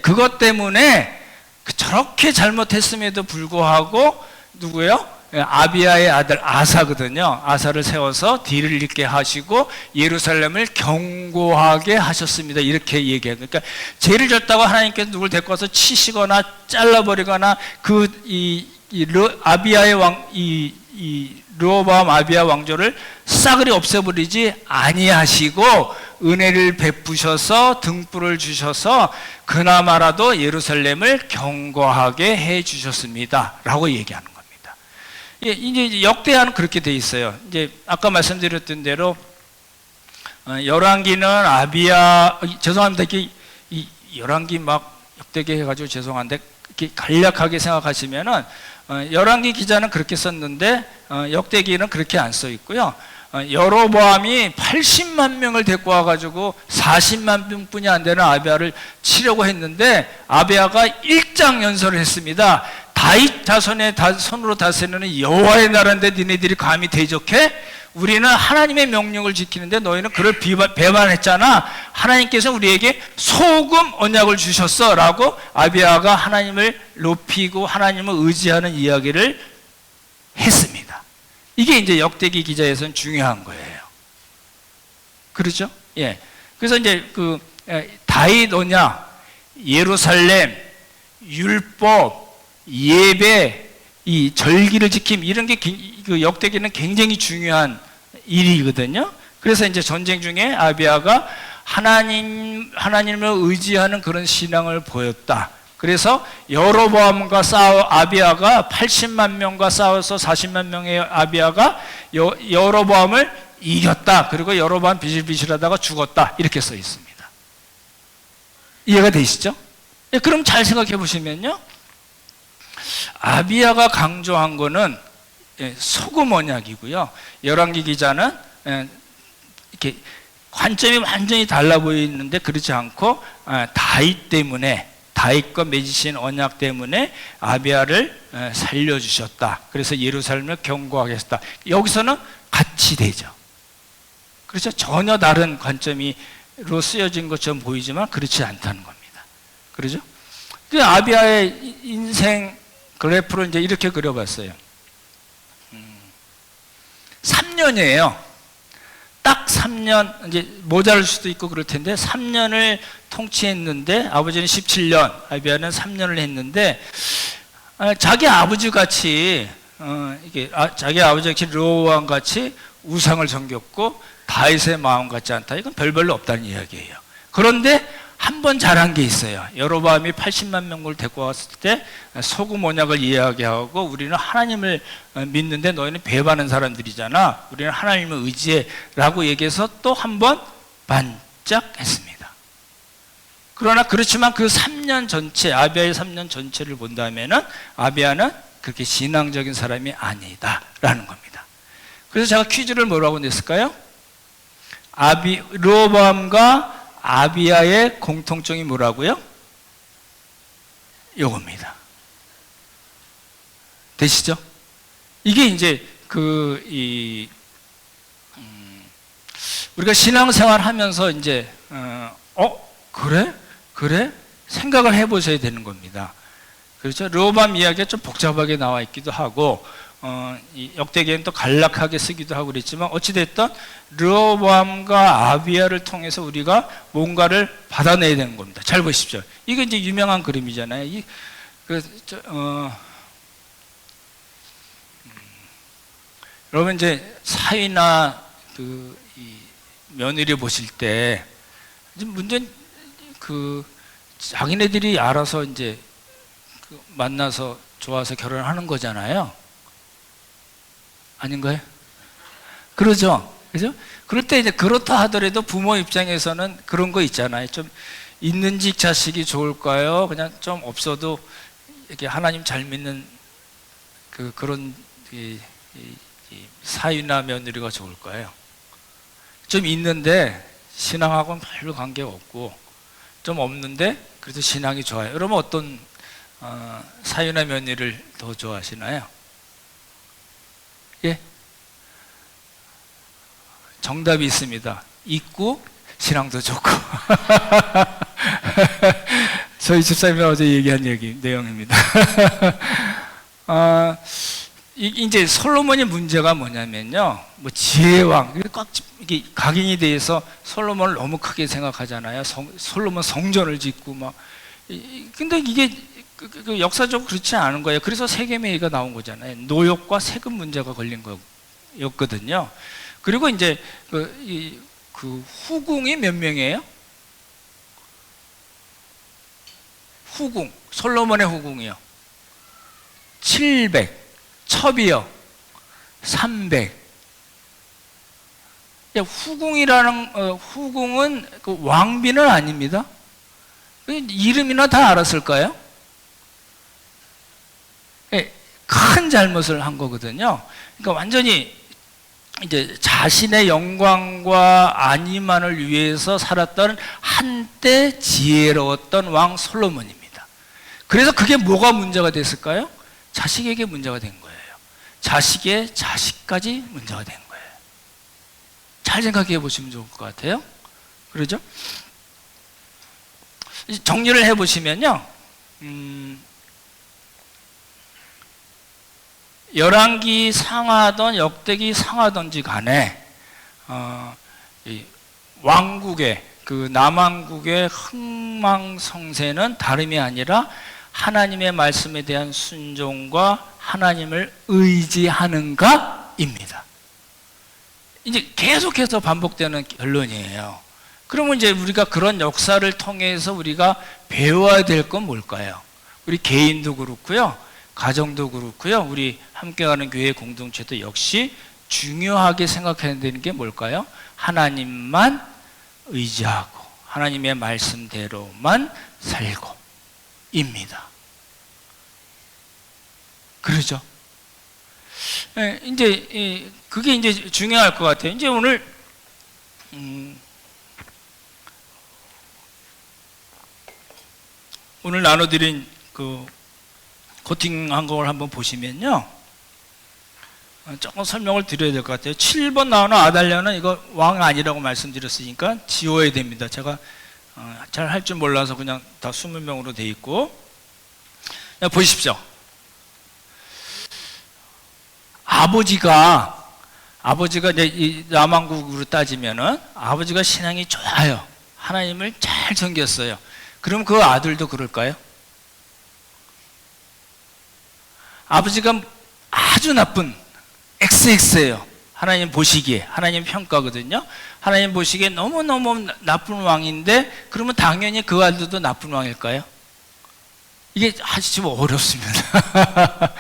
그것 때문에 저렇게 잘못했음에도 불구하고 누구요? 아비야의 아들 아사거든요. 아사를 세워서 뒤를 잇게 하시고 예루살렘을 경고하게 하셨습니다. 이렇게 얘기해요. 그러니까 죄를 졌다고 하나님께서 누굴 데리고 와서 치시거나 잘라버리거나 아비야의 르호보암 아비야 왕조를 싸그리 없애버리지 아니하시고 은혜를 베푸셔서 등불을 주셔서 그나마라도 예루살렘을 경고하게 해 주셨습니다. 라고 얘기하는 겁니다. 예, 이제 역대하는 그렇게 돼 있어요. 이제 아까 말씀드렸던 대로 열왕기는 아비야, 죄송합니다. 이 열왕기 막 역대기 해가지고 죄송한데 이렇게 간략하게 생각하시면은 열왕기 기자는 그렇게 썼는데 역대기는 그렇게 안 써 있고요. 여로보암이 80만 명을 데리고 와가지고 40만 명뿐이 안 되는 아비야를 치려고 했는데 아비야가 일장연설을 했습니다. 다윗 자손의 손으로 다스리는 여호와의 나라인데 니네들이 감히 대적해? 우리는 하나님의 명령을 지키는데 너희는 그를 배반했잖아. 하나님께서 우리에게 소금 언약을 주셨어 라고 아비야가 하나님을 높이고 하나님을 의지하는 이야기를 했습니다. 이게 이제 역대기 기자에서는 중요한 거예요. 그렇죠? 예. 그래서 이제 그 다윗 언약, 예루살렘, 율법, 예배, 이 절기를 지킴 이런 게 그 역대기는 굉장히 중요한 일이거든요. 그래서 이제 전쟁 중에 아비야가 하나님을 의지하는 그런 신앙을 보였다. 그래서 여로보암과 아비야가 80만 명과 싸워서 40만 명의 아비야가 여로보암을 이겼다. 그리고 여로보암 비실비실하다가 죽었다. 이렇게 써 있습니다. 이해가 되시죠? 예, 그럼 잘 생각해 보시면요. 아비야가 강조한 거는 소금 언약이고요. 열왕기 기자는 이렇게 관점이 완전히 달라 보이는데 그렇지 않고 다윗 때문에 다윗과 맺으신 언약 때문에 아비야를 살려주셨다. 그래서 예루살렘을 경고하게 했다. 여기서는 같이 되죠. 그렇죠? 전혀 다른 관점으로 쓰여진 것처럼 보이지만 그렇지 않다는 겁니다. 그렇죠? 그 아비야의 인생 그래프를 이제 이렇게 그려봤어요. 3년이에요. 딱 3년, 이제 모자랄 수도 있고 그럴 텐데 3년을 통치했는데 아버지는 17년, 아비야는 3년을 했는데 자기 아버지 같이 자기 아버지 같이 르호보암 같이 우상을 섬겼고 다윗의 마음 같지 않다. 이건 별로 없다는 이야기예요. 그런데 한 번 잘한 게 있어요. 여로보암이 80만 명을 데리고 왔을 때 소금 언약을 이야기하고 우리는 하나님을 믿는데 너희는 배반하는 사람들이잖아. 우리는 하나님을 의지해 라고 얘기해서 또 한 번 반짝했습니다. 그러나 그렇지만 그 3년 전체, 아비야의 3년 전체를 본다면은 아비야는 그렇게 신앙적인 사람이 아니다라는 겁니다. 그래서 제가 퀴즈를 뭐라고 냈을까요? 르호보암과 아비야의 공통점이 뭐라고요? 요겁니다. 되시죠? 이게 이제 우리가 신앙생활 하면서 이제 그래 생각을 해보셔야 되는 겁니다. 그렇죠? 르호보암 이야기가 좀 복잡하게 나와 있기도 하고 이 역대기에는 또 간략하게 쓰기도 하고 그랬지만 어찌됐든 르호보암과 아비야를 통해서 우리가 뭔가를 받아내야 되는 겁니다. 잘 보십시오. 이게 이제 유명한 그림이잖아요. 여러분 이제 사위나 이 며느리 보실 때 문제는 자기네들이 알아서 이제 만나서 좋아서 결혼하는 거잖아요. 아닌가요? 그러죠? 그죠? 그럴 때 이제 그렇다 하더라도 부모 입장에서는 그런 거 있잖아요. 좀 있는 집 자식이 좋을까요? 그냥 좀 없어도 이렇게 하나님 잘 믿는 그런 사위나 며느리가 좋을까요? 좀 있는데 신앙하고는 별로 관계가 없고 좀 없는데 그래도 신앙이 좋아요. 그러면 어떤 사위나 며느리를 더 좋아하시나요? 예? 정답이 있습니다. 있고 신앙도 좋고. 저희 집사님이 어제 얘기한 내용입니다. 이제 솔로몬의 문제가 뭐냐면요, 뭐 지혜왕, 이게 각인이 대해서 솔로몬을 너무 크게 생각하잖아요. 솔로몬 성전을 짓고 막. 근데 이게 역사적으로 그렇지 않은 거예요. 그래서 세계매의가 나온 거잖아요. 노역과 세금 문제가 걸린 거였거든요. 그리고 이제 그 후궁이 몇 명이에요? 후궁, 솔로몬의 후궁이요. 700, 첩이요. 300. 후궁은 그 왕비는 아닙니다. 이름이나 다 알았을까요? 예, 큰 잘못을 한 거거든요. 그러니까 완전히 이제 자신의 영광과 안위만을 위해서 살았던 한때 지혜로웠던 왕 솔로몬입니다. 그래서 그게 뭐가 문제가 됐을까요? 자식에게 문제가 된 거예요. 자식의 자식까지 문제가 된 거예요. 잘 생각해 보시면 좋을 것 같아요. 그러죠? 정리를 해 보시면요. 열왕기 상하던 역대기 상하던지 간에 이 왕국의 그 남왕국의 흥망성쇠는 다름이 아니라 하나님의 말씀에 대한 순종과 하나님을 의지하는가입니다. 이제 계속해서 반복되는 결론이에요. 그러면 이제 우리가 그런 역사를 통해서 우리가 배워야 될 건 뭘까요? 우리 개인도 그렇고요, 가정도 그렇고요, 우리 함께하는 교회 공동체도 역시 중요하게 생각해야 되는 게 뭘까요? 하나님만 의지하고 하나님의 말씀대로만 살고 입니다. 그러죠? 이제 그게 이제 중요할 것 같아요. 이제 오늘 오늘 나눠드린 그 코팅한 걸 한번 보시면요, 조금 설명을 드려야 될 것 같아요. 7번 나오는 아달랴는 이거 왕 아니라고 말씀드렸으니까 지워야 됩니다. 제가 잘 할 줄 몰라서 그냥 다 20명으로 돼 있고, 보십시오. 아버지가 이제 이 남왕국으로 따지면은 아버지가 신앙이 좋아요. 하나님을 잘 섬겼어요. 그럼 그 아들도 그럴까요? 아버지가 아주 나쁜 XX예요. 하나님 보시기에, 하나님 평가거든요. 하나님 보시기에 너무너무 나쁜 왕인데, 그러면 당연히 그 아들도 나쁜 왕일까요? 이게 아주 좀 어렵습니다.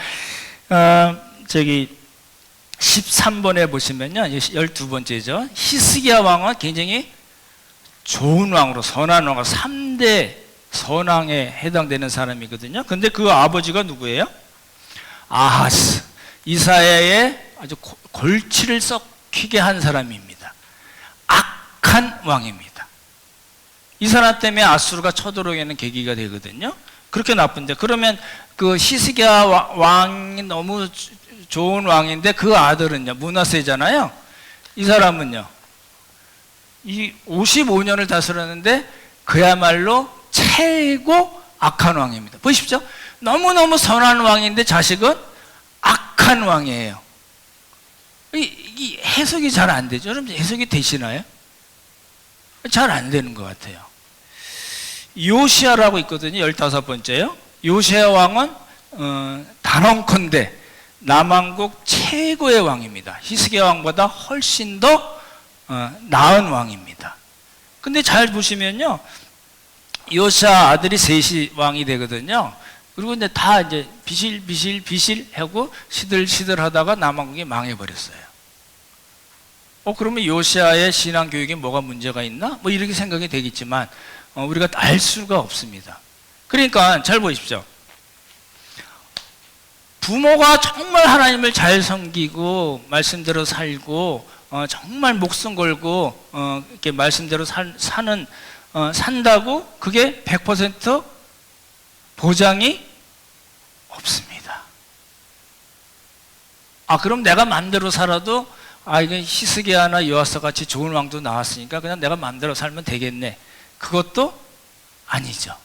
13번에 보시면요, 12번째죠. 히스기야 왕은 굉장히 좋은 왕으로, 선한 왕으로 3대 선왕에 해당되는 사람이거든요. 근데 그 아버지가 누구예요? 아하스, 이사야의 아주 골치를 썩히게 한 사람입니다. 악한 왕입니다. 이 사람 때문에 아수르가 쳐들어오는 계기가 되거든요. 그렇게 나쁜데, 그러면 그 히스기야 왕이 너무 좋은 왕인데 그 아들은요, 므낫세잖아요. 이 사람은요, 이 55년을 다스렸는데 그야말로 최고 악한 왕입니다. 보십시오. 너무너무 선한 왕인데 자식은 악한 왕이에요. 이 해석이 잘 안 되죠. 여러분, 해석이 되시나요? 잘 안 되는 것 같아요. 요시야라고 있거든요. 15번째요. 요시야 왕은 단언컨대 남왕국 최고의 왕입니다. 히스기야 왕보다 훨씬 더 나은 왕입니다. 근데 잘 보시면요, 요시야 아들이 셋이 왕이 되거든요. 그리고 이제 다 이제 비실 하고 시들시들 하다가 남왕국이 망해버렸어요. 그러면 요시야의 신앙 교육에 뭐가 문제가 있나? 뭐 이렇게 생각이 되겠지만 우리가 알 수가 없습니다. 그러니까 잘 보십시오. 부모가 정말 하나님을 잘 섬기고 말씀대로 살고 정말 목숨 걸고 이렇게 말씀대로 산다고 그게 100% 보장이 없습니다. 그럼 내가 마음대로 살아도 이게 히스기야나 요아스 같이 좋은 왕도 나왔으니까 그냥 내가 마음대로 살면 되겠네. 그것도 아니죠.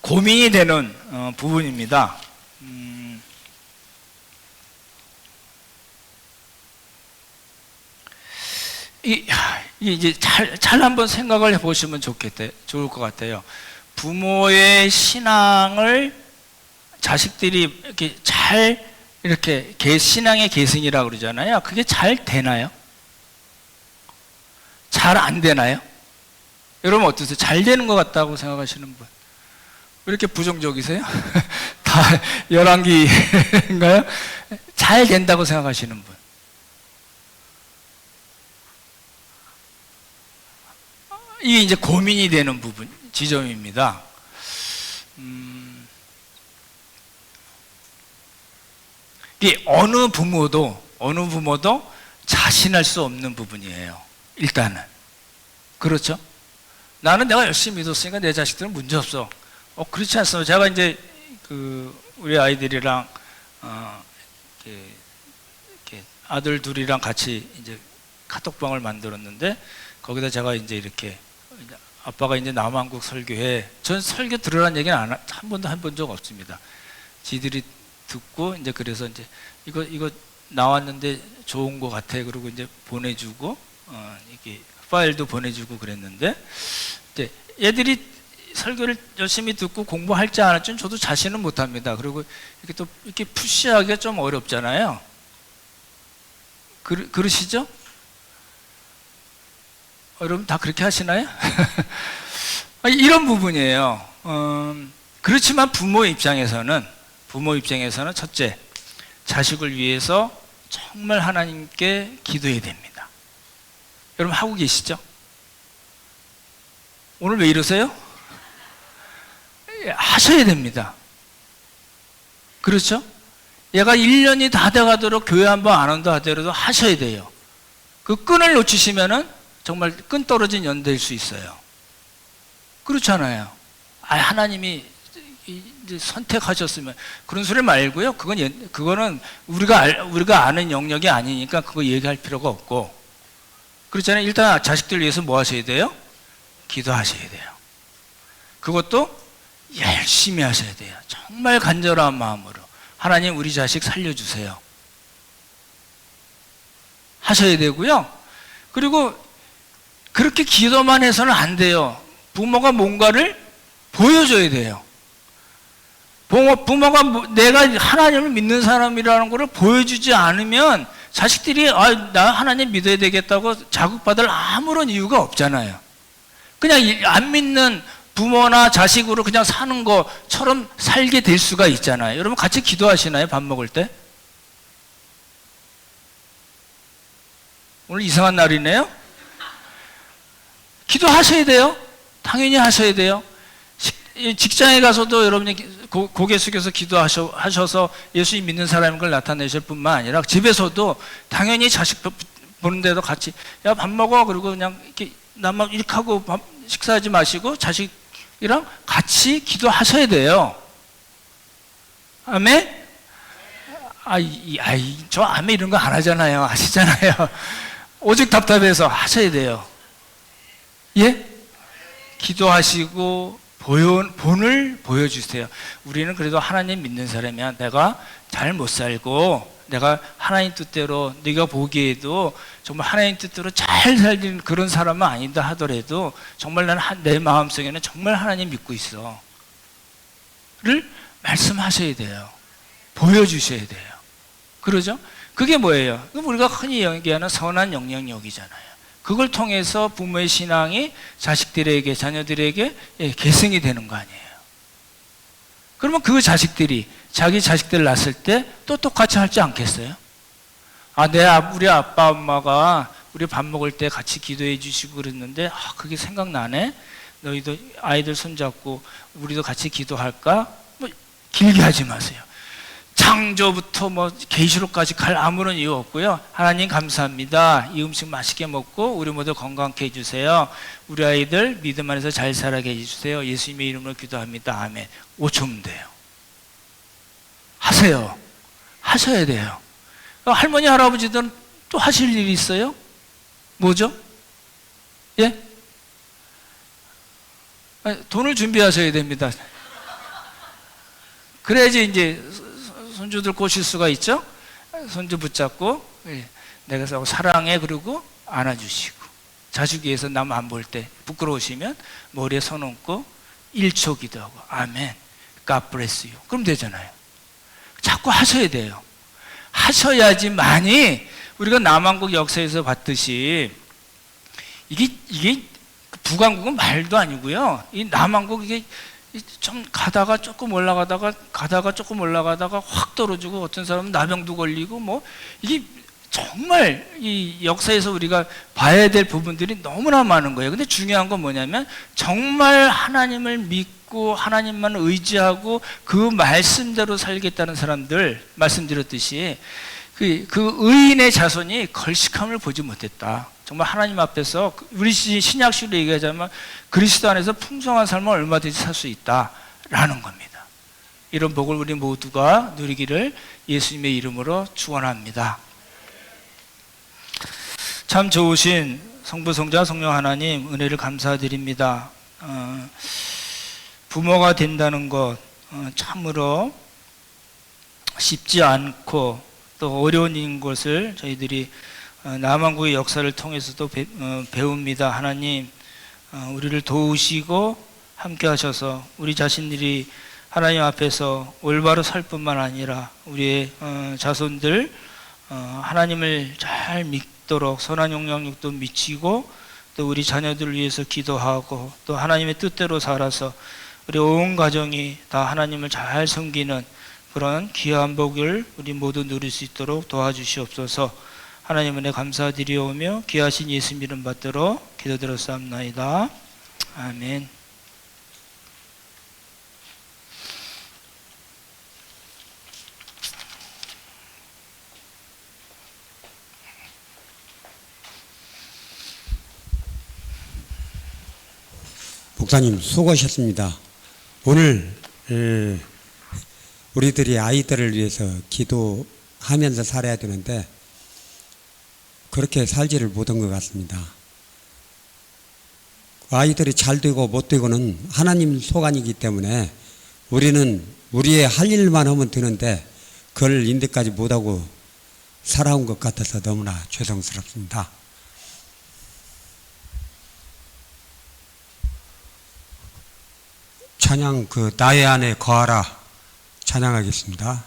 고민이 되는 부분입니다. 이제 잘 한번 생각을 해보시면 좋을 것 같아요. 부모의 신앙을 자식들이 이렇게 잘 이렇게 신앙의 계승이라고 그러잖아요. 그게 잘 되나요? 잘 안 되나요? 여러분 어떠세요? 잘 되는 것 같다고 생각하시는 분? 왜 이렇게 부정적이세요? 다 열왕기인가요? 잘 된다고 생각하시는 분? 이게 이제 고민이 되는 부분, 지점입니다. 이게 어느 부모도 자신할 수 없는 부분이에요. 일단은. 그렇죠? 나는 내가 열심히 믿었으니까 내 자식들은 문제 없어. 그렇지 않습니다. 제가 이제 우리 아이들이랑 이렇게 아들 둘이랑 같이 이제 카톡방을 만들었는데 거기다 제가 이제 이렇게 아빠가 이제 남한국 설교해. 전 설교 들으라는 얘기는 한 번도 해본 적 없습니다. 지들이 듣고 이제 그래서 이제 이거 나왔는데 좋은 거 같아. 그리고 이제 보내주고 이렇게 파일도 보내주고 그랬는데 이제 얘들이 설교를 열심히 듣고 공부할지 안 할지는 저도 자신은 못합니다. 그리고 이렇게 또 이렇게 푸시하기가 좀 어렵잖아요. 그러시죠? 여러분 다 그렇게 하시나요? 이런 부분이에요. 그렇지만 부모 입장에서는 첫째, 자식을 위해서 정말 하나님께 기도해야 됩니다. 여러분 하고 계시죠? 오늘 왜 이러세요? 하셔야 됩니다. 그렇죠? 얘가 1년이 다 돼가도록 교회 한번 안 온다 하더라도 하셔야 돼요. 그 끈을 놓치시면은 정말 끈 떨어진 연대일 수 있어요. 그렇잖아요. 하나님이 이제 선택하셨으면 그런 소리 말고요. 그거는 우리가 아는 영역이 아니니까 그거 얘기할 필요가 없고. 그렇잖아요. 일단 자식들 위해서 뭐 하셔야 돼요? 기도하셔야 돼요. 그것도 열심히 하셔야 돼요. 정말 간절한 마음으로. 하나님 우리 자식 살려주세요. 하셔야 되고요. 그리고 그렇게 기도만 해서는 안 돼요. 부모가 뭔가를 보여줘야 돼요. 부모가 내가 하나님을 믿는 사람이라는 것을 보여주지 않으면 자식들이 나 하나님 믿어야 되겠다고 자극받을 아무런 이유가 없잖아요. 그냥 안 믿는 부모나 자식으로 그냥 사는 것처럼 살게 될 수가 있잖아요. 여러분 같이 기도하시나요? 밥 먹을 때? 오늘 이상한 날이네요? 기도하셔야 돼요. 당연히 하셔야 돼요. 직장에 가서도 여러분이 고개 숙여서 기도하셔서 예수님 믿는 사람인 걸 나타내실 뿐만 아니라 집에서도 당연히 자식 보는데도 같이 야 밥 먹어. 그리고 그냥 이렇게 나만 이렇게 하고 식사하지 마시고 자식이랑 같이 기도하셔야 돼요. 아멘? 저 아멘 이런 거 안 하잖아요. 아시잖아요. 오직 답답해서 하셔야 돼요. 예? 기도하시고 본을 보여주세요. 우리는 그래도 하나님 믿는 사람이야. 내가 잘 못 살고 내가 하나님 뜻대로 네가 보기에도 정말 하나님 뜻대로 잘 살리는 그런 사람은 아니다 하더라도 정말 나는 내 마음속에는 정말 하나님 믿고 있어 를 말씀하셔야 돼요. 보여주셔야 돼요. 그러죠? 그게 뭐예요? 우리가 흔히 얘기하는 선한 영향력이잖아요. 그걸 통해서 부모의 신앙이 자식들에게, 자녀들에게 계승이 되는 거 아니에요. 그러면 그 자식들이 자기 자식들 낳았을 때 또 똑같이 할지 않겠어요? 우리 아빠 엄마가 우리 밥 먹을 때 같이 기도해 주시고 그랬는데 그게 생각나네. 너희도 아이들 손잡고 우리도 같이 기도할까? 길게 하지 마세요. 창조부터 계시록까지 갈 아무런 이유 없고요. 하나님 감사합니다. 이 음식 맛있게 먹고 우리 모두 건강케 해주세요. 우리 아이들 믿음 안에서 잘 살아게 해주세요. 예수님의 이름으로 기도합니다. 아멘. 5초면 돼요. 하세요. 하셔야 돼요. 할머니 할아버지들은 또 하실 일이 있어요? 뭐죠? 예? 돈을 준비하셔야 됩니다. 그래야지 이제 손주들 꼬실 수가 있죠? 손주 붙잡고 내가 사랑해 그러고 안아주시고 자식 위해서 남 안 볼 때 부끄러우시면 머리에 손 얹고 1초 기도하고 아멘 God bless you 그럼 되잖아요. 자꾸 하셔야 돼요. 하셔야지만이 우리가 남한국 역사에서 봤듯이 이게 북왕국은 말도 아니고요. 이 남한국 이게 좀 가다가 조금 올라가다가 확 떨어지고 어떤 사람은 나병도 걸리고 뭐 이게 정말 이 역사에서 우리가 봐야 될 부분들이 너무나 많은 거예요. 근데 중요한 건 뭐냐면 정말 하나님을 믿고 하나님만 의지하고 그 말씀대로 살겠다는 사람들, 말씀드렸듯이 그 의인의 자손이 걸식함을 보지 못했다. 정말 하나님 앞에서 우리 신약식으로 얘기하자면 그리스도 안에서 풍성한 삶을 얼마든지 살 수 있다라는 겁니다. 이런 복을 우리 모두가 누리기를 예수님의 이름으로 축원합니다. 참 좋으신 성부, 성자, 성령 하나님 은혜를 감사드립니다. 부모가 된다는 것 참으로 쉽지 않고 또 어려운 일인 것을 저희들이 남한국의 역사를 통해서도 배웁니다. 하나님, 우리를 도우시고 함께 하셔서 우리 자신들이 하나님 앞에서 올바로 살 뿐만 아니라 우리의 자손들 하나님을 잘 믿도록 선한 영향력도 미치고 또 우리 자녀들을 위해서 기도하고 또 하나님의 뜻대로 살아서 우리 온 가정이 다 하나님을 잘 섬기는 그런 귀한 복을 우리 모두 누릴 수 있도록 도와주시옵소서. 하나님 은혜 감사드리오며 귀하신 예수님 이름 받들어 기도드렸사옵나이다. 아멘. 목사님 수고하셨습니다. 오늘 우리들이 아이들을 위해서 기도하면서 살아야 되는데 그렇게 살지를 못한 것 같습니다. 아이들이 잘 되고 못 되고는 하나님 소관이기 때문에 우리는 우리의 할 일만 하면 되는데 그걸 인데까지 못하고 살아온 것 같아서 너무나 죄송스럽습니다. 찬양 나의 안에 거하라 찬양하겠습니다.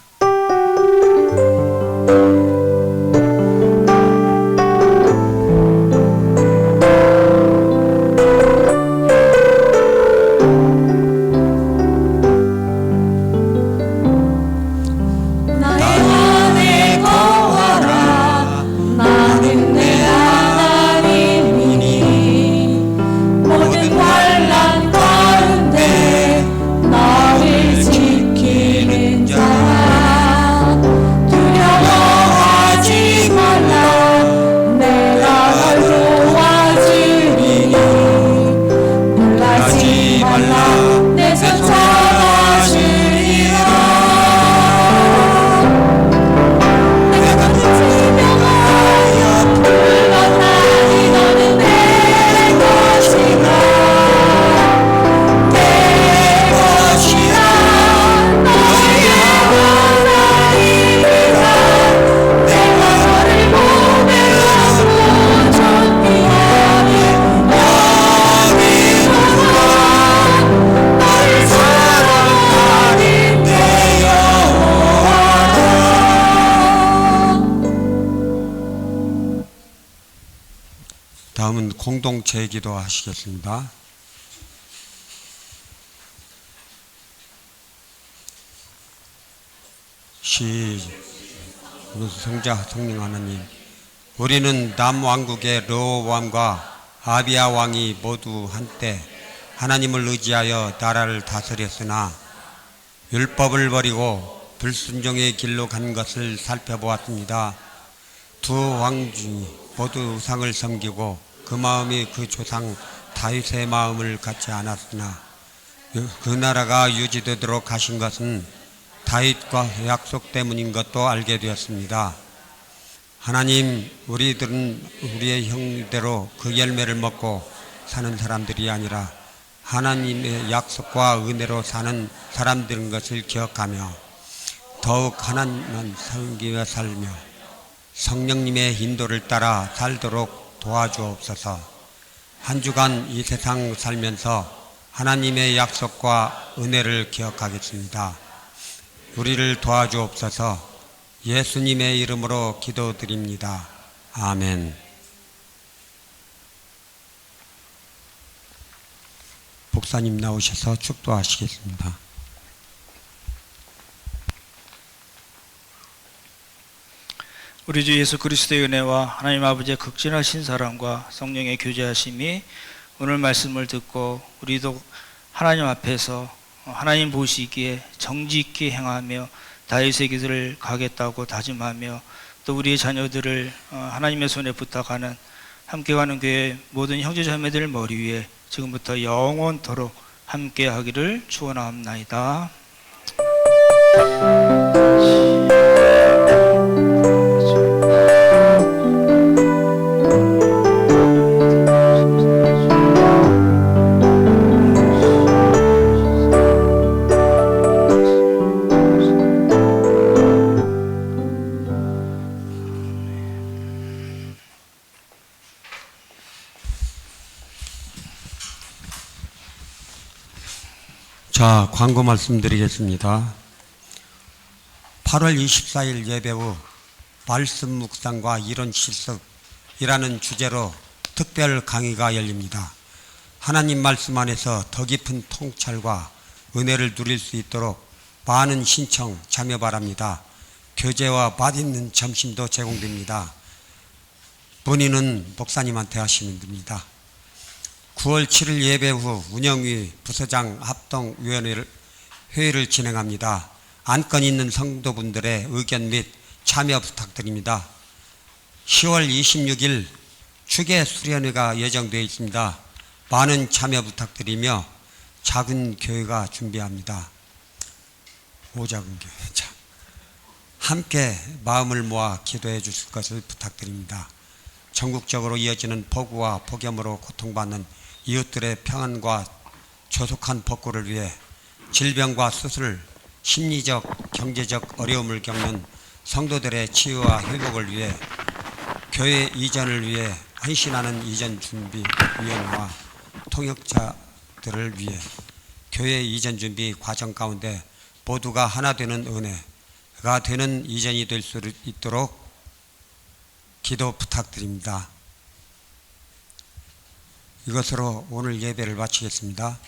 다음은 공동체 기도 하시겠습니다. 성자 성령 하나님, 우리는 남왕국의 르호보암과 아비야 왕이 모두 한때 하나님을 의지하여 나라를 다스렸으나 율법을 버리고 불순종의 길로 간 것을 살펴보았습니다. 두 왕중이 모두 우상을 섬기고 그 마음이 그 조상 다윗의 마음을 갖지 않았으나 그 나라가 유지되도록 하신 것은 다윗과 약속 때문인 것도 알게 되었습니다. 하나님, 우리들은 우리의 형대로 그 열매를 먹고 사는 사람들이 아니라 하나님의 약속과 은혜로 사는 사람들인 것을 기억하며 더욱 하나님만 섬기며 살며 성령님의 인도를 따라 살도록 도와주옵소서. 한 주간 이 세상 살면서 하나님의 약속과 은혜를 기억하겠습니다. 우리를 도와주옵소서. 예수님의 이름으로 기도드립니다. 아멘. 목사님 나오셔서 축도하시겠습니다. 우리 주 예수 그리스도의 은혜와 하나님 아버지의 극진하신 사랑과 성령의 교제하심이 오늘 말씀을 듣고 우리도 하나님 앞에서 하나님 보시기에 정지 있게 행하며 다윗의 길을 가겠다고 다짐하며 또 우리의 자녀들을 하나님의 손에 부탁하는 함께 가는 교회 모든 형제자매들 머리 위에 지금부터 영원토록 함께 하기를 축원하옵나이다. 자, 광고 말씀드리겠습니다. 8월 24일 예배 후 말씀 묵상과 이론 실습이라는 주제로 특별 강의가 열립니다. 하나님 말씀 안에서 더 깊은 통찰과 은혜를 누릴 수 있도록 많은 신청 참여 바랍니다. 교재와 맛있는 점심도 제공됩니다. 문의는 목사님한테 하시면 됩니다. 9월 7일 예배 후 운영위 부서장 합동위원회를 회의를 진행합니다. 안건 있는 성도분들의 의견 및 참여 부탁드립니다. 10월 26일 추계 수련회가 예정되어 있습니다. 많은 참여 부탁드리며 작은 교회가 준비합니다. 오작은 교회. 자, 함께 마음을 모아 기도해 주실 것을 부탁드립니다. 전국적으로 이어지는 폭우와 폭염으로 고통받는 이웃들의 평안과 조속한 복구를 위해 질병과 수술, 심리적, 경제적 어려움을 겪는 성도들의 치유와 회복을 위해 교회 이전을 위해 헌신하는 이전준비위원회와 통역자들을 위해 교회 이전 준비 과정 가운데 모두가 하나 되는 은혜가 되는 이전이 될 수 있도록 기도 부탁드립니다. 이것으로 오늘 예배를 마치겠습니다.